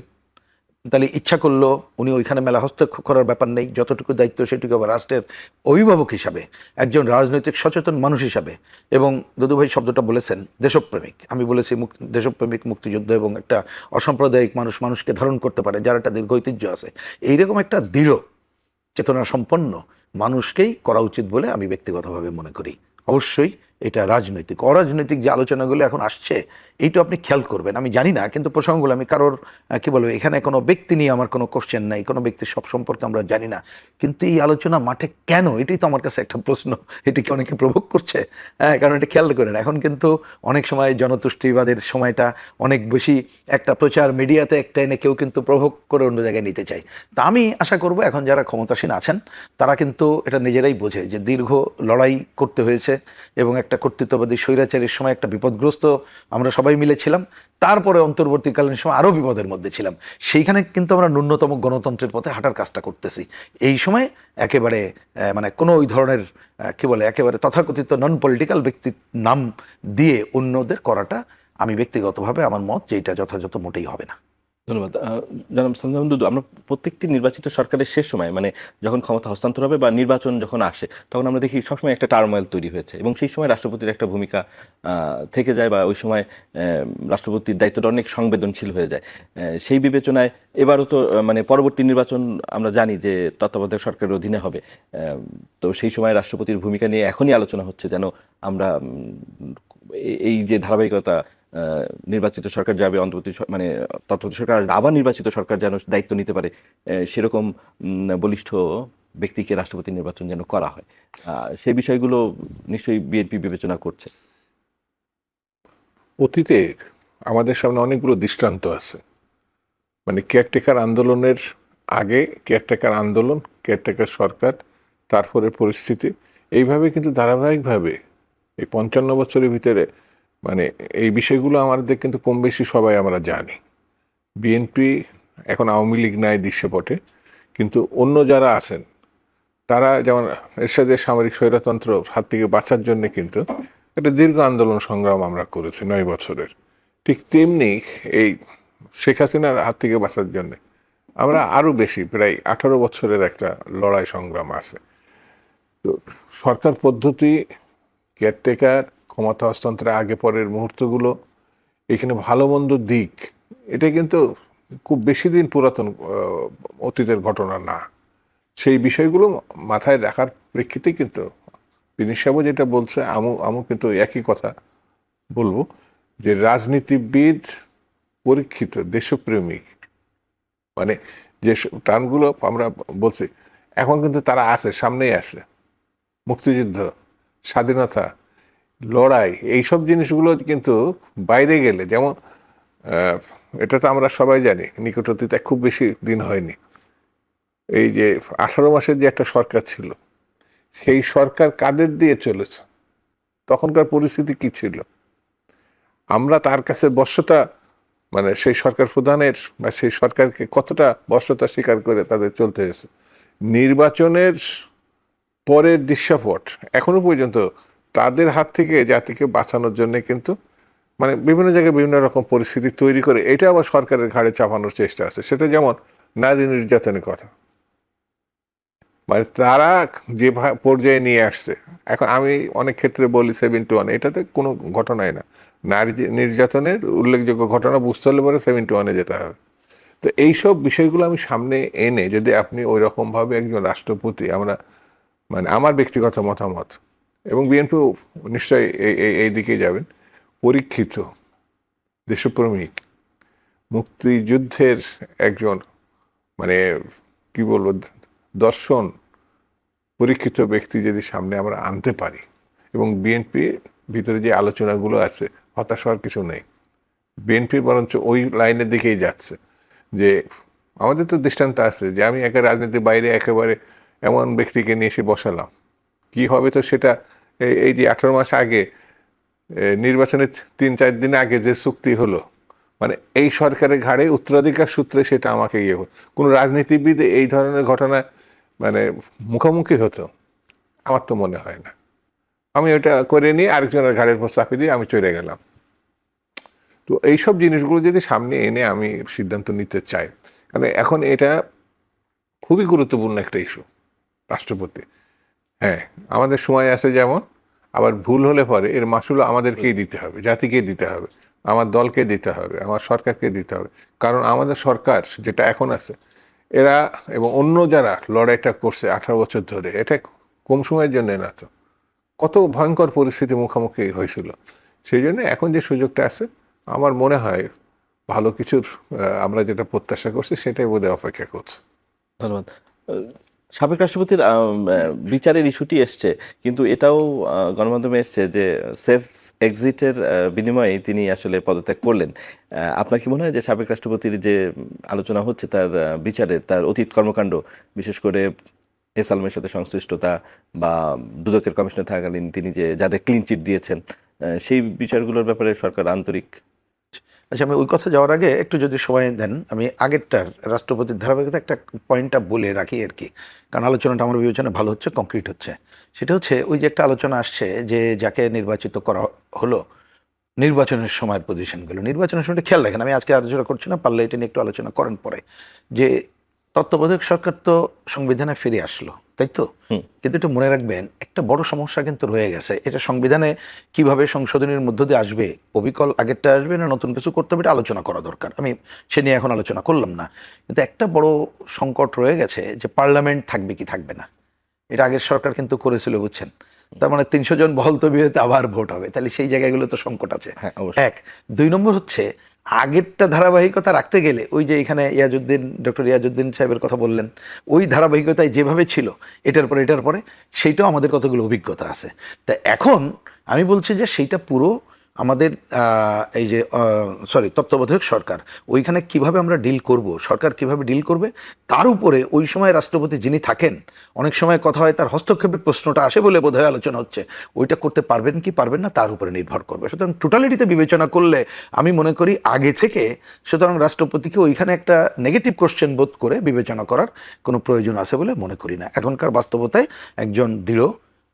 তাহলে ইচ্ছা করলো উনি ওইখানে মেলা হস্তক্ষেপ করার ব্যাপার নেই, যতটুকু দায়িত্ব সেটুকু আবার রাষ্ট্রের অভিভাবক হিসাবে, একজন রাজনৈতিক সচেতন মানুষ হিসাবে, এবং দুদুভাই শব্দটা বলেছেন দেশপ্রেমিক, আমি বলেছি দেশপ্রেমিক, মুক্তিযুদ্ধ এবং একটা অসাম্প্রদায়িক মানুষকে ধারণ করতে পারে, যার একটা দীর্ঘ ঐতিহ্য আছে, এইরকম একটা দৃঢ় চেতনা সম্পন্ন মানুষকেই করা উচিত বলে আমি ব্যক্তিগতভাবে মনে করি। অবশ্যই এটা রাজনৈতিক, অরাজনৈতিক যে আলোচনাগুলো এখন আসছে এইটা আপনি খেয়াল করবেন, আমি জানি না, কিন্তু প্রসঙ্গগুলো আমি কারোর কি বলবো, এখানে কোনো ব্যক্তি নিয়ে আমার কোনো কোশ্চেন নাই, কোনো ব্যক্তির সব সম্পর্কে আমরা জানি না, কিন্তু এই আলোচনা মাঠে কেন, এটাই তো আমার কাছে একটা প্রশ্ন। এটা কি অনেকে প্রভোগ করছে? হ্যাঁ, কারণ এটা খেয়াল করেন, এখন কিন্তু অনেক সময় জনতুষ্টিবাদের সময়টা অনেক বেশি একটা প্রচার মিডিয়াতে একটা এনে কেউ কিন্তু প্রভোগ করে অন্য জায়গায় নিতে চায়। তা আমি আশা করব এখন যারা ক্ষমতাসীন আছেন তারা কিন্তু এটা নিজেরাই বোঝে যে দীর্ঘ লড়াই করতে হয়েছে, এবং একটা কর্তৃত্ববাদী স্বৈরাচারের সময় একটা বিপদগ্রস্ত আমরা সবাই মিলেছিলাম, তারপরে অন্তর্বর্তীকালীন সময় আরও বিপদের মধ্যে ছিলাম, সেইখানে কিন্তু আমরা ন্যূনতম গণতন্ত্রের পথে হাঁটার কাজটা করতেছি। এই সময় একেবারে মানে কোনো ওই ধরনের কি বলে একেবারে তথাকথিত নন পলিটিক্যাল ব্যক্তির নাম দিয়ে অন্যদের করাটা আমি ব্যক্তিগতভাবে আমার মত যে এটা যথাযথ মোটেই হবে না। ধন্যবাদ। জনাব সামীম দুদু, আমরা প্রত্যেকটি নির্বাচিত সরকারের শেষ সময়, মানে যখন ক্ষমতা হস্তান্তর হবে বা নির্বাচন যখন আসে, তখন আমরা দেখি সবসময় একটা টার্মোয়েল তৈরি হয়েছে, এবং সেই সময় রাষ্ট্রপতির একটা ভূমিকা থেকে যায়, বা ওই সময় রাষ্ট্রপতির দায়িত্বটা অনেক সংবেদনশীল হয়ে যায়। সেই বিবেচনায় এবারও তো মানে পরবর্তী নির্বাচন আমরা জানি যে তত্ত্বাবধায়ক সরকারের অধীনে হবে, তো সেই সময় রাষ্ট্রপতির ভূমিকা নিয়ে এখনই আলোচনা হচ্ছে, যেন আমরা এই যে ধারাবাহিকতা, নির্বাচিত সরকার যাবে, মানে তত্ত্বাবধায়ক সরকার আবার নির্বাচিত সরকার যেন দায়িত্ব নিতে পারে, সেরকম বলিষ্ঠ ব্যক্তিকে রাষ্ট্রপতি নির্বাচন যেন করা হয়, সেই বিষয়গুলো নিশ্চয়ই বিএনপি বিবেচনা করছে। অতীতে আমাদের সামনে অনেকগুলো দৃষ্টান্ত আছে, মানে কেয়ারটেকার আন্দোলনের আগে কেয়ারটেকার আন্দোলন, কেয়ারটেকার সরকার, তারপরে পরিস্থিতি, এইভাবে কিন্তু ধারাবাহিকভাবে এই 55 বছরের ভিতরে মানে এই বিষয়গুলো আমাদের কিন্তু কম বেশি সবাই আমরা জানি। বিএনপি এখন আওয়ামী লীগ নাই দৃশ্যপটে, কিন্তু অন্য যারা আছেন তারা যেমন এরশাদের সামরিক স্বৈরতন্ত্র হাত থেকে বাঁচার জন্য কিন্তু একটা দীর্ঘ আন্দোলন সংগ্রাম আমরা করেছি 9 বছরের। ঠিক তেমনি এই শেখ হাসিনার হাত থেকে বাঁচার জন্য আমরা আরও বেশি, প্রায় 18 বছরের একটা লড়াই সংগ্রাম আছে। তো সরকার পদ্ধতি, কেয়ারটেকার, ক্ষমতা হস্তান্তরের আগে পরের মুহূর্তগুলো, এখানে ভালো মন্দ দিক, এটা কিন্তু খুব বেশি দিন পুরাতন অতীতের ঘটনা না। সেই বিষয়গুলো মাথায় রাখার প্রেক্ষিতে কিন্তু বিনীশ সাহেব যেটা বলছে, আমু কিন্তু একই কথা বলবো, যে রাজনীতিবিদ, পরীক্ষিত, দেশপ্রেমিক, মানে যে টার্মগুলো আমরা বলছি এখন কিন্তু তারা আছে, সামনেই আছে। মুক্তিযুদ্ধ, স্বাধীনতা, লড়াই, এইসব জিনিসগুলো কিন্তু বাইরে গেলে, যেমন এটা তো আমরা সবাই জানি, নিকট অতীতে খুব বেশি দিন হয়নি, এই যে 18 মাসের যে একটা সরকার ছিল, সেই সরকার কাদের দিয়ে চলেছে, তখনকার পরিস্থিতি কি ছিল, আমরা তার কাছে বশ্যতা, মানে সেই সরকার প্রধানের বা সেই সরকারকে কতটা বশ্যতা স্বীকার করে তাদের চলতে হয়েছে। নির্বাচনের পরের দৃশ্যপট এখনো পর্যন্ত তাদের হাত থেকে জাতিকে বাঁচানোর জন্য কিন্তু মানে বিভিন্ন জায়গায় বিভিন্ন রকম পরিস্থিতি তৈরি করে এটা আবার সরকারের ঘাড়ে চাপানোর চেষ্টা আছে। সেটা যেমন নারী নির্যাতনের কথা, মানে তারা যে পর্যায়ে নিয়ে আসছে, এখন আমি অনেক ক্ষেত্রে বলি 71, এটাতে কোনো ঘটনাই না। নারী নির্যাতনের উল্লেখযোগ্য ঘটনা বুঝতে হলে পরে 71-এ যেতে হবে। তো এইসব বিষয়গুলো আমি সামনে এনে যদি আপনি ওই রকমভাবে একজন রাষ্ট্রপতি, আমরা মানে আমার ব্যক্তিগত মতামত, এবং বিএনপি নিশ্চয়ই এই দিকে যাবেন, পরীক্ষিত, দেশপ্রেমিক, মুক্তিযুদ্ধের একজন মানে কি বলবো দর্শন পরীক্ষিত ব্যক্তি যদি সামনে আমরা আনতে পারি, এবং বিএনপি ভিতরে যে আলোচনাগুলো আছে, হতাশ হওয়ার কিছু নেই। বিএনপি বরঞ্চ ওই লাইনের দিকেই যাচ্ছে, যে আমাদের তো দৃষ্টান্ত আছে যে আমি একা রাজনীতির বাইরে একেবারে এমন ব্যক্তিকে নিয়ে এসে বসালাম, কি হবে তো সেটা এই যে 18 মাস আগে নির্বাচনের 3-4 দিন আগে যে চুক্তি হলো, মানে এই সরকারের ঘাড়ে উত্তরাধিকার সূত্রে সেটা আমাকে কোনো রাজনীতিবিদ এই ধরনের ঘটনায় মানে মুখোমুখি হতো আমার তো মনে হয় না। আমি ওটা করে নিয়ে আরেকজনের ঘাড়ের উপর চাপিয়ে দিয়ে আমি চলে গেলাম। তো এইসব জিনিসগুলো যদি সামনে এনে আমি সিদ্ধান্ত নিতে চাই, মানে এখন এটা খুবই গুরুত্বপূর্ণ একটা ইস্যু রাষ্ট্রপতি। হ্যাঁ, আমাদের সময় আছে যেমন, আবার ভুল হলে পরে এর মাসুল আমাদেরকেই দিতে হবে, জাতিকে দিতে হবে, আমার দলকে দিতে হবে, আমার সরকারকে দিতে হবে। কারণ আমাদের সরকার যেটা এখন আছে, এরা এবং অন্য যারা লড়াইটা করছে 18 বছর ধরে, এটা কম সময়ের জন্য না তো, কত ভয়ঙ্কর পরিস্থিতি মুখোমুখি হয়েছিল। সেই জন্য এখন যে সুযোগটা আছে, আমার মনে হয় ভালো কিছুর আমরা যেটা প্রত্যাশা করছি সেটাই বোধহয় অপেক্ষা করছে। ধন্যবাদ। সাবেক রাষ্ট্রপতির বিচারের ইস্যুটি এসছে, কিন্তু এটাও গণমাধ্যমে এসছে যে সেফ এক্সিটের বিনিময়ে তিনি আসলে পদত্যাগ করলেন। আপনার কি মনে হয় যে সাবেক রাষ্ট্রপতির যে আলোচনা হচ্ছে তার বিচারের, তার অতীত কর্মকাণ্ড, বিশেষ করে এস আলমের সাথে সংশ্লিষ্টতা বা দুদকের কমিশনার থাকাকালীন তিনি যে যাদের ক্লিন চিট দিয়েছেন, সেই বিচারগুলোর ব্যাপারে সরকার আন্তরিক? আচ্ছা, আমি ওই কথা যাওয়ার আগে একটু যদি সময় দেন, আমি আগেরটার রাষ্ট্রপতির ধারাবাহিকতা একটা পয়েন্টটা বলে রাখি আর কি, কারণ আলোচনাটা আমার বিবেচনা ভালো হচ্ছে, কংক্রিট হচ্ছে। সেটা হচ্ছে ওই যে একটা আলোচনা আসছে যে যাকে নির্বাচিত করা হলো, নির্বাচনের সময়ের পজিশনগুলো, নির্বাচনের সময়টা খেয়াল রাখেন, আমি আজকে আলোচনা করছি না, পারলে এটা নিয়ে একটু আলোচনা করেন পরে, যে তত্ত্বাবধায়ক সরকার তো সংবিধানে ফিরে আসলো, তাই তো? কিন্তু এটা মনে রাখবেন, একটা বড় সমস্যা কিন্তু রয়ে গেছে। এটা সংবিধানে কিভাবে সংশোধনের মধ্য দিয়ে আসবে, অবিকল আগেরটা আসবে না নতুন কিছু করতে হবে, এটা আলোচনা করা দরকার। আমি সে নিয়ে এখন আলোচনা করলাম না, কিন্তু একটা বড় সংকট রয়ে গেছে যে পার্লামেন্ট থাকবে কি থাকবে না। এটা আগের সরকার কিন্তু করেছিল, বুঝছেন? তার মানে 300 জন বহল তবিয়তে আবার ভোট হবে, তাহলে সেই জায়গাগুলো তো সংকট আছে। হ্যাঁ, অবশ্যই। এক, 2 নম্বর হচ্ছে আগেরটা ধারাবাহিকতা রাখতে গেলে ওই যে এখানে ডক্টর ইয়াজউদ্দিন সাহেবের কথা বললেন, ওই ধারাবাহিকতায় যেভাবে ছিল এটার পরে সেইটাও আমাদের কতগুলো অভিজ্ঞতা আছে। তা এখন আমি বলছি যে সেইটা পুরো আমাদের এই যে তত্ত্বাবধায়ক সরকার, ওইখানে কিভাবে আমরা ডিল করব, সরকার কিভাবে ডিল করবে, তার উপরে ওই সময় রাষ্ট্রপতি যিনি থাকেন, অনেক সময় কথা হয় তার হস্তক্ষেপের প্রশ্নটা আসে বলে বোধহয় আলোচনা হচ্ছে, ওইটা করতে পারবেন কি পারবেন না তার উপরে নির্ভর করবে। সুতরাং টোটালিটিতে বিবেচনা করলে আমি মনে করি আগে থেকে, সুতরাং রাষ্ট্রপতিকে ওইখানে একটা নেগেটিভ কোশ্চেন বোধ করে বিবেচনা করার কোনো প্রয়োজন আছে বলে মনে করি না। এখনকার বাস্তবতায় একজন দৃঢ়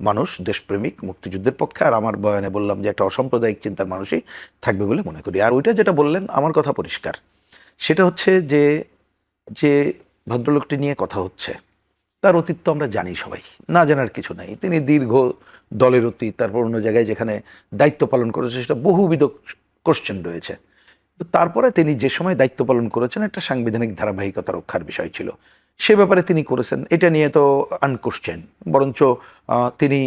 মানুষ, দেশপ্রেমিক, মুক্তিযুদ্ধের পক্ষে, আর আমার বয়ানে বললাম যে একটা অসাম্প্রদায়িক চিন্তার মানুষই থাকবে বলে মনে করি। আর ওইটা যেটা বললেন, আমার কথা পরিষ্কার, সেটা হচ্ছে যে যে ভদ্রলোকটি নিয়ে কথা হচ্ছে তার অতীত তো আমরা জানি সবাই, না জানার কিছু নাই। তিনি দীর্ঘ দলের অতীত, তারপর অন্য জায়গায় যেখানে দায়িত্ব পালন করেছে সেটা বহুবিধ কোশ্চেন রয়েছে। তো তারপরে তিনি যে সময় দায়িত্ব পালন করেছেন একটা সাংবিধানিক ধারাবাহিকতা রক্ষার বিষয় ছিল, সে ব্যাপারে তিনি করেছেন, এটা নিয়ে তো আনকোশ্চেন। বরঞ্চ তিনি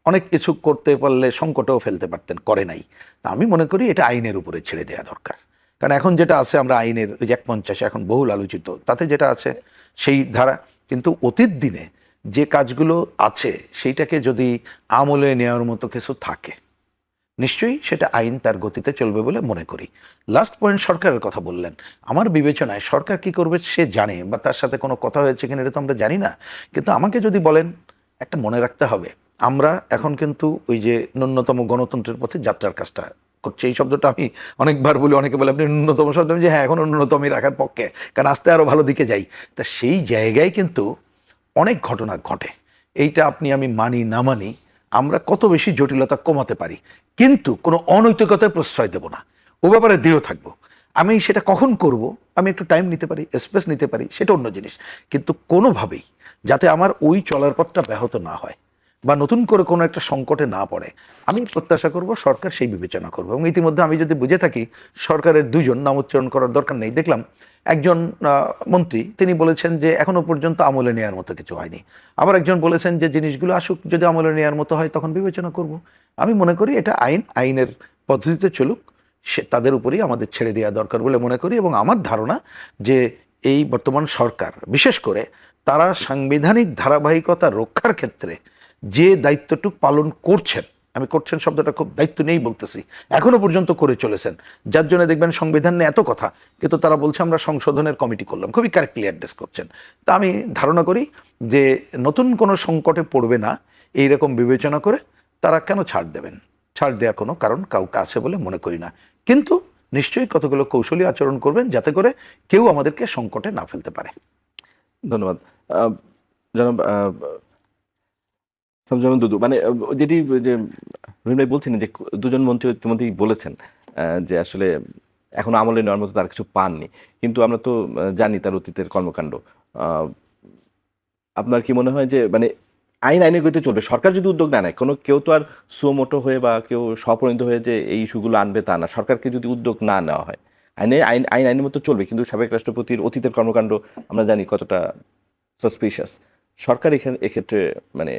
অনেক কিছু করতে পারলে সংকটেও ফেলতে পারতেন, করে নাই। তা আমি মনে করি এটা আইনের উপরে ছেড়ে দেওয়া দরকার। কারণ এখন যেটা আছে, আমরা আইনের ওই যে 150 এখন বহুল আলোচিত, তাতে যেটা আছে সেই ধারা, কিন্তু অতীত দিনে যে কাজগুলো আছে সেইটাকে যদি আমলে নেওয়ার মতো কিছু থাকে, নিশ্চয়ই সেটা আইন তার গতিতে চলবে বলে মনে করি। লাস্ট পয়েন্ট, সরকারের কথা বললেন। আমার বিবেচনায় সরকার কি করবে সে জানে, বা তার সাথে কোনো কথা হয়েছে কিনা এটা তো আমরা জানি না। কিন্তু আমাকে যদি বলেন, একটা মনে রাখতে হবে, আমরা এখন কিন্তু ওই যে ন্যূনতম গণতন্ত্রের পথে যাত্রার কাজটা করছি। এই শব্দটা আমি অনেকবার বলি, অনেকে বলে আপনি ন্যূনতম শব্দ, যে হ্যাঁ এখন ন্যূনতমই রাখার পক্ষে, কারণ আস্তে আরও ভালো দিকে যাই। তা সেই জায়গায় কিন্তু অনেক ঘটনা ঘটে, এইটা আপনি আমি মানি না মানি, আমরা কত বেশি জটিলতা কমাতে পারি, কিন্তু কোনো অনৈতিকতায় প্রশ্রয় দেব না, ও ব্যাপারে দৃঢ় থাকবো। আমি সেটা কখন করব, আমি একটু টাইম নিতে পারি, স্পেস নিতে পারি, সেটা অন্য জিনিস, কিন্তু কোনোভাবেই যাতে আমার ওই চলার পথটা ব্যাহত না হয় বা নতুন করে কোনো একটা সংকটে না পড়ে, আমি প্রত্যাশা করব সরকার সেই বিবেচনা করবে। এবং ইতিমধ্যে আমি যদি বুঝে থাকি, সরকারের 2 জন, নাম উচ্চারণ করার দরকার নেই, দেখলাম একজন মন্ত্রী তিনি বলেছেন যে এখনো পর্যন্ত আমলে নেওয়ার মতো কিছু হয়নি। আবার একজন বলেছেন যে জিনিসগুলো আসুক, যদি আমলে নেওয়ার মতো হয় তখন বিবেচনা করব। আমি মনে করি এটা আইনের পদ্ধতিতে চলুক, সে তাদের উপরেই আমাদের ছেড়ে দেওয়া দরকার বলে মনে করি। এবং আমার ধারণা যে এই বর্তমান সরকার বিশেষ করে তারা সাংবিধানিক ধারাবাহিকতা রক্ষার ক্ষেত্রে যে দায়িত্বটুক পালন করছেন, আমি করছেন শব্দটা খুব দায়িত্ব নেই বলতেছি, এখনো পর্যন্ত করে চলেছেন, যার জন্য দেখবেন সংবিধান নিয়ে এত কথা, কিন্তু তারা বলছে আমরা সংশোধনের কমিটি করলাম, খুবই কারেক্টলি অ্যাড্রেস করছেন। তা আমি ধারণা করি যে নতুন কোনো সংকটে পড়বে না এইরকম বিবেচনা করে তারা কেন ছাড় দেবেন, ছাড় দেওয়ার কোনো কারণ কাউকে আছে বলে মনে করি না। কিন্তু নিশ্চয়ই কতগুলো কৌশলী আচরণ করবেন যাতে করে কেউ আমাদেরকে সংকটে না ফেলতে পারে। ধন্যবাদ। জনাব শামসুজ্জামান দুদু, মানে যেটি যে রহিম ভাই বলছেন যে 2 জন মন্ত্রী ইতিমধ্যেই বলেছেন যে আসলে এখনো আমলে নেওয়ার মতো তার কিছু পাননি, কিন্তু আমরা তো জানি তার অতীতের কর্মকাণ্ড। আপনার কি মনে হয় যে মানে আইনের গতিতে চলবে, সরকার যদি উদ্যোগ না নেয়, কেউ তো আর সুমোটো হয়ে বা কেউ স্বপরিণত হয়ে যে এই ইস্যুগুলো আনবে তা না, সরকারকে যদি উদ্যোগ না নেওয়া হয়, আইনের মতো চলবে, কিন্তু সাবেক রাষ্ট্রপতির অতীতের কর্মকাণ্ড আমরা জানি কতটা সাসপিশিয়াস। সরকার এক্ষেত্রে মানে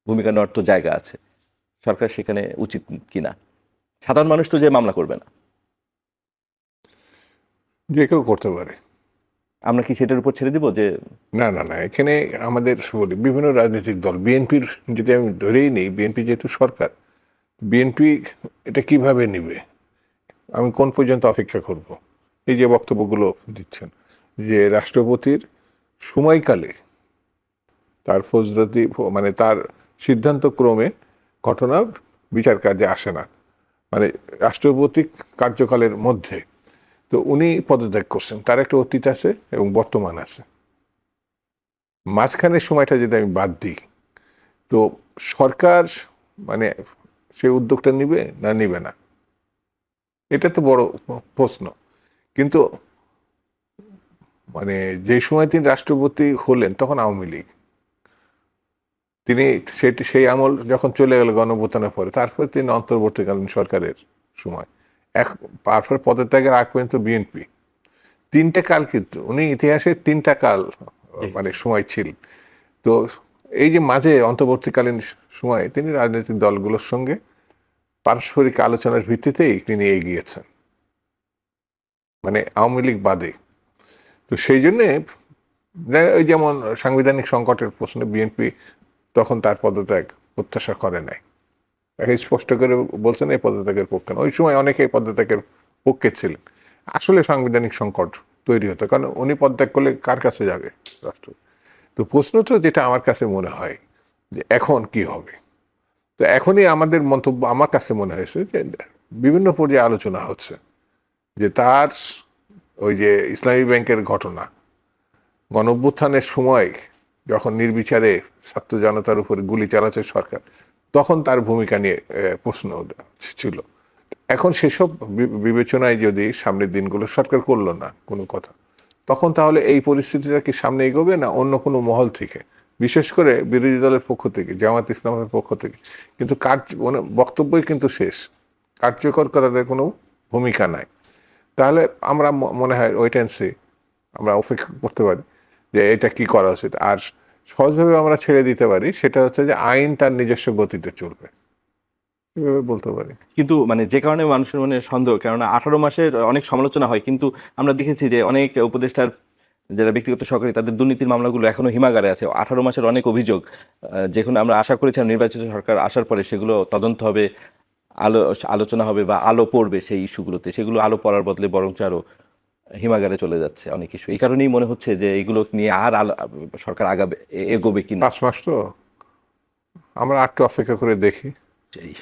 ভূমিকা নেওয়ার তো জায়গা আছে, সরকার সেখানে উচিত কিনা? সাধারণ মানুষ তো যে মামলা করবে না, যে কেউ করতে পারে। আমরা কি সেটার উপর ছেড়ে দিব যে? না না না, এখানে আমাদের বলি বিভিন্ন রাজনৈতিক দল, বিএনপির যদি আমি ধরেই নিই, বিএনপি যেহেতু সরকার, বিএনপি এটা কিভাবে নিবে, আমি কোন পর্যন্ত অপেক্ষা করব? এই যে বক্তব্যগুলো দিচ্ছেন যে রাষ্ট্রপতির সময়কালে তার ফৌজদারি মানে তার সিদ্ধান্ত ক্রমে ঘটনা বিচার কাজে আসে না, মানে রাষ্ট্রপতি কার্যকালের মধ্যে, তো উনি পদত্যাগ করছেন, তার একটা অতীত আছে এবং বর্তমান আছে। মাঝখানের সময়টা যদি আমি বাদ দিই, তো সরকার মানে সেই উদ্যোগটা নিবে না নিবে না, এটা তো বড় প্রশ্ন। কিন্তু মানে যে সময় তিনি রাষ্ট্রপতি হলেন তখন আওয়ামী লীগ, তিনি সেই আমল যখন চলে গেল গণঅভ্যুত্থানের পরে, তারপরে তিনি অন্তর্বর্তীকালীন সরকারের সময় তারপর পদত্যাগের আগ পর্যন্ত বিএনপি, তিনটা কাল, কিন্তু উনি ইতিহাসে তিনটা কাল মানে সময় ছিলেন। তো এই যে মাঝে অন্তর্বর্তীকালীন সময়ে তিনি রাজনৈতিক দলগুলোর সঙ্গে পারস্পরিক আলোচনার ভিত্তিতেই তিনি এগিয়েছেন, মানে আওয়ামী লীগ বাদে। তো সেই জন্যে ওই যেমন সাংবিধানিক সংকটের প্রশ্নে বিএনপি তখন তার পদত্যাগ প্রত্যাশা করে নাই, তাকে স্পষ্ট করে বলছেন এই পদত্যাগের পক্ষে না। ওই সময় অনেকে এই পদত্যাগের পক্ষে ছিলেন। আসলে সাংবিধানিক সংকট তৈরি হতো, কারণ উনি পদত্যাগ করলে কার কাছে যাবে রাষ্ট্র? তো প্রশ্নটা যেটা আমার কাছে মনে হয় যে এখন কি হবে, তো এখনই আমাদের মন্তব্য আমার কাছে মনে হয়েছে যে বিভিন্ন পর্যায়ে আলোচনা হচ্ছে যে তার ওই যে ইসলামী ব্যাংকের ঘটনা, গণঅভ্যুত্থানের সময় যখন নির্বিচারে ছাত্র জনতার উপরে গুলি চালাচ্ছে সরকার, তখন তার ভূমিকা নিয়ে প্রশ্ন ছিল। এখন সেসব বিবেচনায় যদি সামনের দিনগুলো সরকার করলো না কোনো কথা, তখন তাহলে এই পরিস্থিতিটা কি সামনে এগোবে না অন্য কোনো মহল থেকে, বিশেষ করে বিরোধী দলের পক্ষ থেকে, জামাত ইসলামের পক্ষ থেকে? কিন্তু বক্তব্যই কিন্তু শেষ, কার্যকর তাদের কোনো ভূমিকা নাই। তাহলে আমরা মনে হয় ওয়েট অ্যান্ড সি, আমরা অপেক্ষা করতে পারি যে এটা কি করা উচিত। আর সহজভাবে আমরা ছেড়ে দিতে পারি, সেটা হচ্ছে যে আইন তার নিজস্ব গতিতে চলবে, এভাবে বলতে পারি। কিন্তু মানে যে কারণে মানুষের মনে সন্দেহ, কেননা 18 মাসের অনেক সমালোচনা হয়, কিন্তু আমরা দেখেছি যে অনেক উপদেষ্টার যারা ব্যক্তিগত সরকারি তাদের দুর্নীতির মামলাগুলো এখনো হিমাগারে আছে। 18 মাসের অনেক অভিযোগ, যেখানে আমরা আশা করেছিলাম নির্বাচিত সরকার আসার পরে সেগুলো তদন্ত হবে, আলোচনা হবে বা আলো পড়বে সেই ইস্যুগুলোতে, সেগুলো আলো পড়ার বদলে বরঞ্চ আরো হিমাগারে চলে যাচ্ছে অনেক ইস্যু। এই কারণেই মনে হচ্ছে যে এগুলো নিয়ে আর সরকার এগোবে কিনা। 5 মাস তো আমরা একটু অপেক্ষা করে দেখি,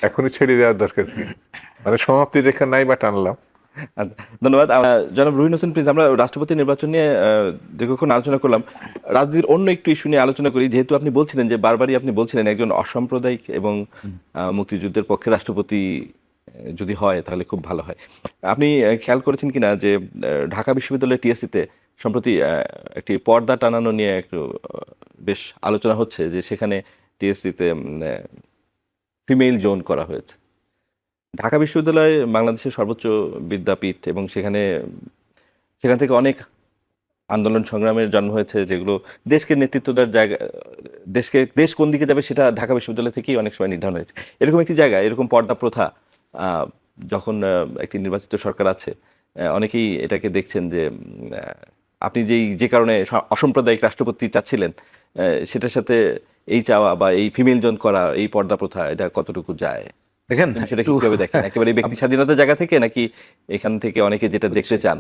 এখনই ছেড়ে দেওয়ার দরকার কি, মানে সমাপ্তি রেখা নাই বা টানলাম। ধন্যবাদ। জনাব রুহিন হোসেন প্রিন্স, আমরা রাষ্ট্রপতি নির্বাচন নিয়ে দীর্ঘক্ষণ আলোচনা করলাম, রাজনীতির অন্য একটু ইস্যু নিয়ে আলোচনা করি। যেহেতু আপনি বলছিলেন যে বারবারই আপনি বলছিলেন একজন অসাম্প্রদায়িক এবং মুক্তিযুদ্ধের পক্ষে রাষ্ট্রপতি যদি হয় তাহলে খুব ভালো হয়। আপনি খেয়াল করেছেন কিনা যে ঢাকা বিশ্ববিদ্যালয়ের টিএসসিতে সম্প্রতি একটি পর্দা টানানো নিয়ে একটু বেশ আলোচনা হচ্ছে, যে সেখানে টিএসসিতে ফিমেল জোন করা হয়েছে। ঢাকা বিশ্ববিদ্যালয় বাংলাদেশের সর্বোচ্চ বিদ্যাপীঠ এবং সেখান থেকে অনেক আন্দোলন সংগ্রামের জন্ম হয়েছে, যেগুলো দেশকে নেতৃত্ব দেওয়ার জায়গা, দেশ কোন দিকে যাবে সেটা ঢাকা বিশ্ববিদ্যালয় থেকেই অনেক সময় নির্ধারণ হয়েছে। এরকম একটি জায়গা, এরকম পর্দা প্রথা যখন একটি নির্বাচিত সরকার আছে, অনেকেই এটাকে দেখছেন যে আপনি যে কারণে অসাম্প্রদায়িক রাষ্ট্রপতি চাচ্ছিলেন, সেটার সাথে এই চাওয়া বা এই ফিমেল জোন করা, এই পর্দা প্রথা, এটা কতটুকু যায়? দেখেন সেটা কিভাবে দেখেন? একেবারে ব্যক্তি স্বাধীনতার জায়গা থেকে, নাকি এখান থেকে অনেকে যেটা দেখতে চান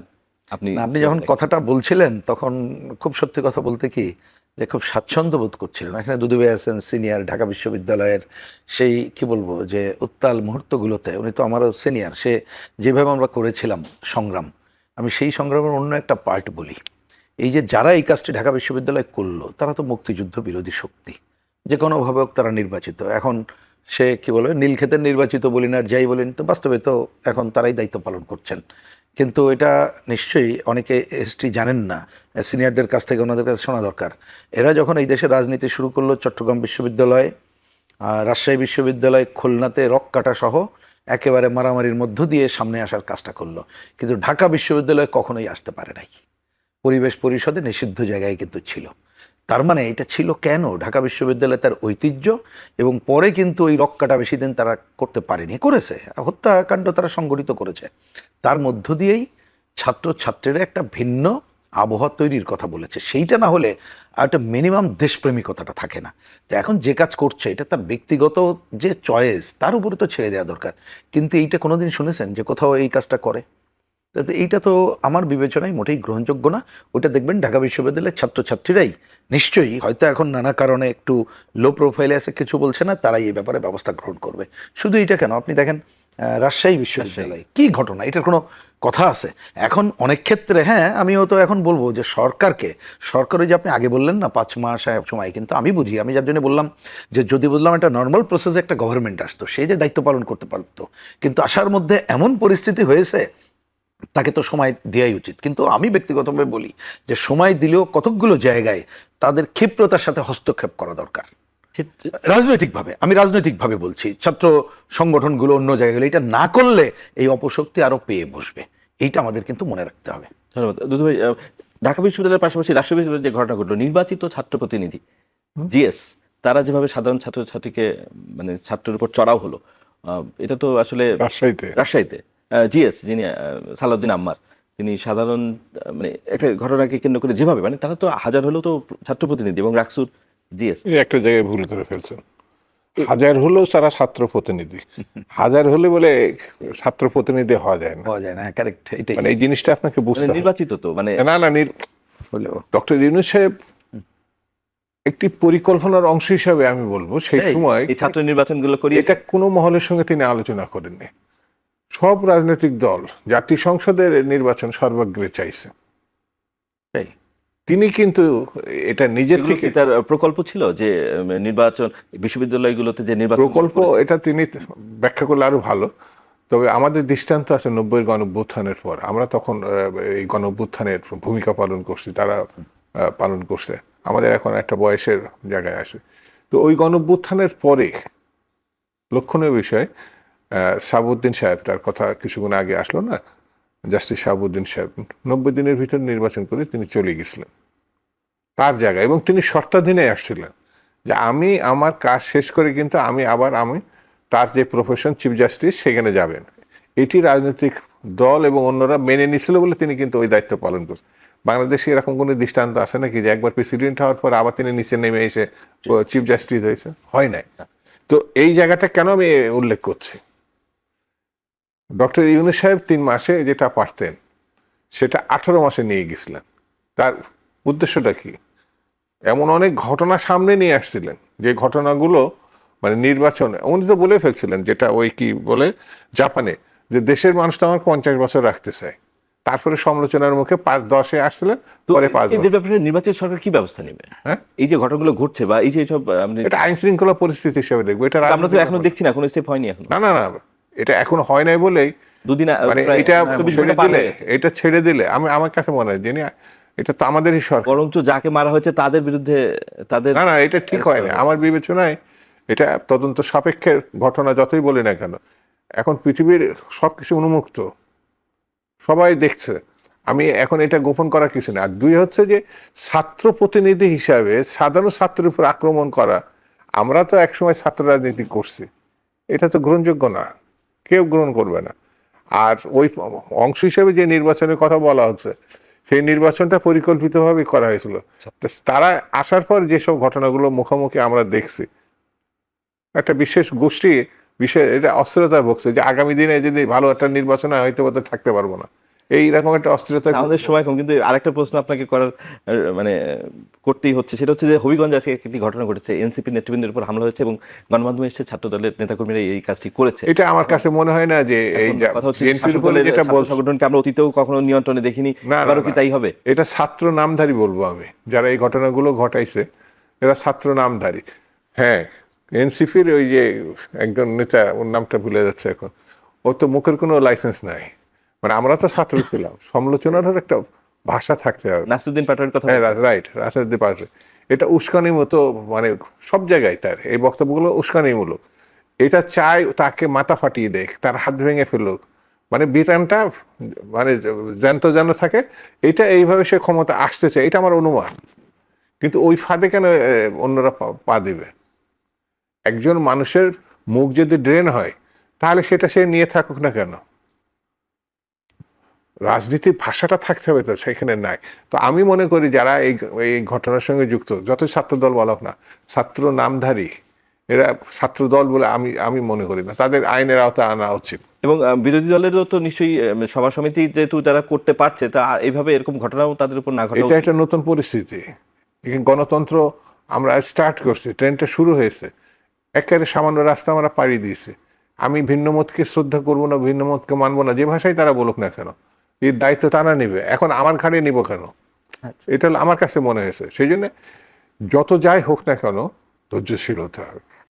আপনি যখন কথাটা বলছিলেন তখন খুব সত্যি কথা বলতে কি যে খুব স্বাচ্ছন্দ্য বোধ করছিলেন। এখানে দুদু ভাই আছেন সিনিয়র, ঢাকা বিশ্ববিদ্যালয়ের সেই কি বলবো যে উত্তাল মুহূর্তগুলোতে উনি তো আমারও সিনিয়র, সে যেভাবে আমরা করেছিলাম সংগ্রাম, আমি সেই সংগ্রামের অন্য একটা পার্ট বলি। এই যে যারা এই কাজটি ঢাকা বিশ্ববিদ্যালয় করলো, তারা তো মুক্তিযুদ্ধ বিরোধী শক্তি, যে কোনোভাবে হোক তারা নির্বাচিত। এখন সে কি বলে নীলক্ষেতের নির্বাচিত বলিন আর যাই বলেন, তো বাস্তবে তো এখন তারাই দায়িত্ব পালন করছেন। কিন্তু এটা নিশ্চয়ই অনেকে হিস্ট্রি জানেন না, সিনিয়রদের কাছ থেকে ওনাদের কাছে শোনা দরকার। এরা যখন এই দেশে রাজনীতি শুরু করলো, চট্টগ্রাম বিশ্ববিদ্যালয়, রাজশাহী বিশ্ববিদ্যালয়, খুলনাতে রক কাটা সহ একেবারে মারামারির মধ্য দিয়ে সামনে আসার কাজটা করলো, কিন্তু ঢাকা বিশ্ববিদ্যালয় কখনোই আসতে পারে নাই। পরিবেশ পরিষদে নিষিদ্ধ জায়গায় কিন্তু ছিল। তার মানে এটা ছিল কেন? ঢাকা বিশ্ববিদ্যালয় তার ঐতিহ্য, এবং পরে কিন্তু ওই রক্ষাটা বেশি দিন তারা করতে পারেনি, করেছে হত্যাকাণ্ড তারা সংগঠিত করেছে। তার মধ্য দিয়েই ছাত্রছাত্রীরা একটা ভিন্ন আবহাওয়া তৈরির কথা বলেছে। সেইটা না হলে একটা মিনিমাম দেশপ্রেমিকতাটা থাকে না। তো এখন যে কাজ করছে এটা তার ব্যক্তিগত যে চয়েস, তার উপরে তো ছেড়ে দেওয়া দরকার। কিন্তু এইটা কোনোদিন শুনেছেন যে কোথাও এই কাজটা করে? তো এইটা তো আমার বিবেচনায় মোটেই গ্রহণযোগ্য না। ওটা দেখবেন ঢাকা বিশ্ববিদ্যালয়ের ছাত্রছাত্রীরাই নিশ্চয়ই, হয়তো এখন নানা কারণে একটু লো প্রোফাইলে আছে, কিছু বলছে না, তারাই এই ব্যাপারে ব্যবস্থা গ্রহণ করবে। শুধু এটা কেন, আপনি দেখেন রাজশাহী বিশ্ববিদ্যালয় কি ঘটনা, এটার কোনো কথা আছে? এখন অনেক ক্ষেত্রে, হ্যাঁ আমিও তো এখন বলবো যে সরকার ওই যে আপনি আগে বললেন না 5 মাস সময়, কিন্তু আমি বুঝি, আমি যার জন্য বললাম যে যদি বললাম একটা নর্মাল প্রসেসে একটা গভর্নমেন্ট আসতো, সে যে দায়িত্ব পালন করতে পারতো, কিন্তু আসার মধ্যে এমন পরিস্থিতি হয়েছে তাকে তো সময় দেওয়াই উচিত। কিন্তু আমি ব্যক্তিগতভাবে বলি যে সময় দিলেও কতকগুলো জায়গায় তাদের ক্ষিপ্রতার সাথে হস্তক্ষেপ করা দরকার রাজনৈতিকভাবে। আমি রাজনৈতিকভাবে বলছি, ছাত্র সংগঠনগুলো অন্য জায়গাগুলো এটা না করলে এই অপশক্তি আরো পেয়ে বসবে। এইটা আমাদের কিন্তু মনে রাখতে হবে। ধন্যবাদ দুদু ভাই। ঢাকা বিশ্ববিদ্যালয়ের পাশাপাশি রাজশাহী বিশ্ববিদ্যালয়ের যে ঘটনা ঘটলো, নির্বাচিত ছাত্র প্রতিনিধি জিএস তারা যেভাবে সাধারণ ছাত্রছাত্রীকে মানে ছাত্রের উপর চড়াও হলো, এটা তো আসলে রাজশাহীতে জিএস যিনি সালাউদ্দিন আম্মার, তিনি সাধারণ মানে একটা ঘটনাকে কেন্দ্র করে যেভাবে, মানে তারা তো হাজার হলেও তো ছাত্র প্রতিনিধি এবং রাকসুর জিএস একটা জায়গায় ভুল করে ফেলছেন। হাজার হলেও তারা ছাত্র প্রতিনিধি, হাজার হলে বলে ছাত্র প্রতিনিধি হওয়া যায় না। কারেক্ট, এটাই মানে এই জিনিসটা আপনাকে বুঝতে হবে। নির্বাচিত তো মানে না হলেও ডক্টর ইউনূস সাহেব একটি পরিকল্পনার অংশ হিসাবে আমি বলবো সেই সময় এই ছাত্র নির্বাচনগুলো করি, এটা কোনো মহলের সঙ্গে তিনি আলোচনা করেননি। সব রাজনৈতিক দল জাতীয় সংসদের নির্বাচন সর্বাগ্রে চাইছে, তিনি কিন্তু এটা নিজের থেকে তার প্রকল্প ছিল যে নির্বাচন বিশ্ববিদ্যালয়গুলোতে যে নির্বাচন প্রকল্প, এটা তিনি ব্যাখ্যা করলে আরো ভালো। তবে আমাদের দৃষ্টান্ত আছে 90-এর গণঅভ্যুত্থানের পর, আমরা তখন এই গণঅভ্যুত্থানের ভূমিকা পালন করছি, তারা পালন করছে, আমাদের এখন একটা বয়সের জায়গায় আছে। তো ওই গণঅভ্যুত্থানের পরে লক্ষণীয় বিষয়, শাহাবুদ্দিন সাহেব, তার কথা কিছুক্ষণ আগে আসলো না, জাস্টিস শাহাবুদ্দিন সাহেব 90 দিনের ভিতর নির্বাচন করে তিনি চলে গেছিলেন তার জায়গায়, এবং তিনি শর্তাধীনে আসছিলেন যে আমি আমার কাজ শেষ করে কিন্তু আমি তার যে প্রফেশন চিফ জাস্টিস সেখানে যাবেন। এটি রাজনৈতিক দল এবং অন্যরা মেনে নিছিল বলে তিনি কিন্তু ওই দায়িত্ব পালন করছেন। বাংলাদেশে এরকম কোনো দৃষ্টান্ত আছে নাকি যে একবার প্রেসিডেন্ট হওয়ার পর আবার তিনি নিচে নেমে এসে চিফ জাস্টিস হয়েছে? হয় নাই। তো এই জায়গাটা কেন আমি উল্লেখ করছি, ডক্টর ইউনূস সাহেব 3 মাসে যেটা পারতেন সেটা 18 মাসে নিয়ে গেছিলেন। তার উদ্দেশ্যটা কি? এমন অনেক ঘটনা সামনে নিয়ে আসছিলেন যে ঘটনাগুলো মানে নির্বাচনে উনি তো বলে ফেলছিলেন, যেটা ওই কি বলে জাপানে, যে দেশের মানুষ তো আমার 50 বছর রাখতে চায়, তারপরে সমালোচনার মুখে 5-10-এ আসছিলেন, পরে 5 বছর। ব্যাপারে নির্বাচিত সরকার কি ব্যবস্থা নেবে? হ্যাঁ, এই যে ঘটনাগুলো ঘটছে বা এই যে সব, এটা আইন শৃঙ্খলা পরিস্থিতি হিসেবে দেখবো। এটা আমরা তো এখনো দেখছি না, কোনো স্টেপ হয়নি এখন। না, এটা এখনো হয় নাই বলেই দুদিন মানে এটা ছেড়ে দিলে আমার কাছে মনে হয় যে এটা তো আমাদেরই সরকার, বরঞ্চ যাকে মারা হয়েছে তাদের বিরুদ্ধে তাদের না এটা ঠিক হয় না আমার বিবেচনায়। এটা তদন্ত সাপেক্ষের ঘটনা যতই বলি না কেন, এখন পৃথিবীর সবকিছু উন্মুক্ত, সবাই দেখছে। আমি এখন এটা গোপন করার কিছু না। আর 2 হচ্ছে যে ছাত্র প্রতিনিধি হিসাবে সাধারণ ছাত্রের উপর আক্রমণ করা, আমরা তো একসময় ছাত্র রাজনীতি করছি, এটা তো গ্রহণযোগ্য না, কেউ গ্রহণ করবে না। আর ওই অংশ হিসেবে যে নির্বাচনের কথা বলা হচ্ছে, সেই নির্বাচনটা পরিকল্পিতভাবে করা হয়েছিল। তারা আসার পর যেসব ঘটনাগুলো মুখোমুখি আমরা দেখছি, একটা বিশেষ গোষ্ঠী এটা অস্থিরতার ভুগছে যে আগামী দিনে যদি ভালো একটা নির্বাচন হয় হয়তো থাকতে পারবো না, এইরকম একটা অস্থিরতা। আমাদের সময় কম, কিন্তু আরেকটা প্রশ্ন আপনাকে করার মানে করতেই হচ্ছে, সেটা হচ্ছে যে হবিগঞ্জে আজকে একটি ঘটনা ঘটেছে, এনসিপি নেতৃবৃন্দের উপর হামলা হয়েছে এবং গণমাধ্যমে এসে ছাত্র দলের নেতাকর্মীরা এই কাজটি করেছে। এটা আমার কাছে মনে হয় না যে এই কথা হচ্ছে যেটা সংগঠনকে আমরা অতীতেও কখনো নিয়ন্ত্রণে দেখিনি, এবারও কি তাই হবে? এটা ছাত্র নামধারী বলবো আমি, যারা এই ঘটনাগুলো ঘটাইছে এরা ছাত্র নামধারী। হ্যাঁ, এনসিপির ওই যে একজন নেতা, ওর নামটা ভুলে যাচ্ছে এখন, ওর তো মুখের কোনো লাইসেন্স নাই। মানে আমরা তো ছাত্র ছিলাম, সমালোচনারও একটা ভাষা থাকতে হবে। নাসিরুদ্দিন পাটোয়ারির কথা হ্যাঁ, বলছেন। রাইট, রাজনীতি পার্টি। এটা উস্কানির মতো, মানে সব জায়গায় তার এই বক্তব্যগুলো উস্কানিমূলক। এটা চাই তাকে মাথা ফাটিয়ে দেয়, তার হাত ভেঙে ফেলুক, মানে বিটানটা মানে জ্যান্ত যেন থাকে, এটা এইভাবে সে ক্ষমতা আসতে চায়, এটা আমার অনুমান। কিন্তু ওই ফাঁদে কেন অন্যরা পা দিবে? একজন মানুষের মুখ যদি ড্রেন হয়, তাহলে সেটা সে নিয়ে থাকুক না কেন? রাজনীতির ভাষাটা থাকতে হবে, তো সেখানে নাই। তো আমি মনে করি যারা এই এই ঘটনার সঙ্গে যুক্ত, যত ছাত্রদল বলক না, ছাত্র নামধারী, এরা ছাত্র দল বলে আমি মনে করি না, তাদের আইনের আওতায় আনা উচিত। এবং বিরোধী দলেরও তো নিশ্চয়ই সভা সমিতি যেহেতু তারা করতে পারছে, তা এইভাবে এরকম ঘটনাও তাদের উপর না ঘটা এটা একটা নতুন পরিস্থিতি। এই গণতন্ত্র আমরা স্টার্ট করছি, ট্রেনটা শুরু হয়েছে, একেবারে সামান্য রাস্তা আমরা পাড়ি দিয়েছি। আমি ভিন্ন মতকে শ্রদ্ধা করবো না, ভিন্ন মতকে মানবো না, যে ভাষায় তারা বলুক না কেন, এর দায়িত্ব তারা নেবে। এখন আমার ঘাড়ে নিব কেন? এটা হলো আমার কাছে মনে হয়েছে। সেই জন্য যত যাই হোক না কেন, ধৈর্যশীল হতে হবে।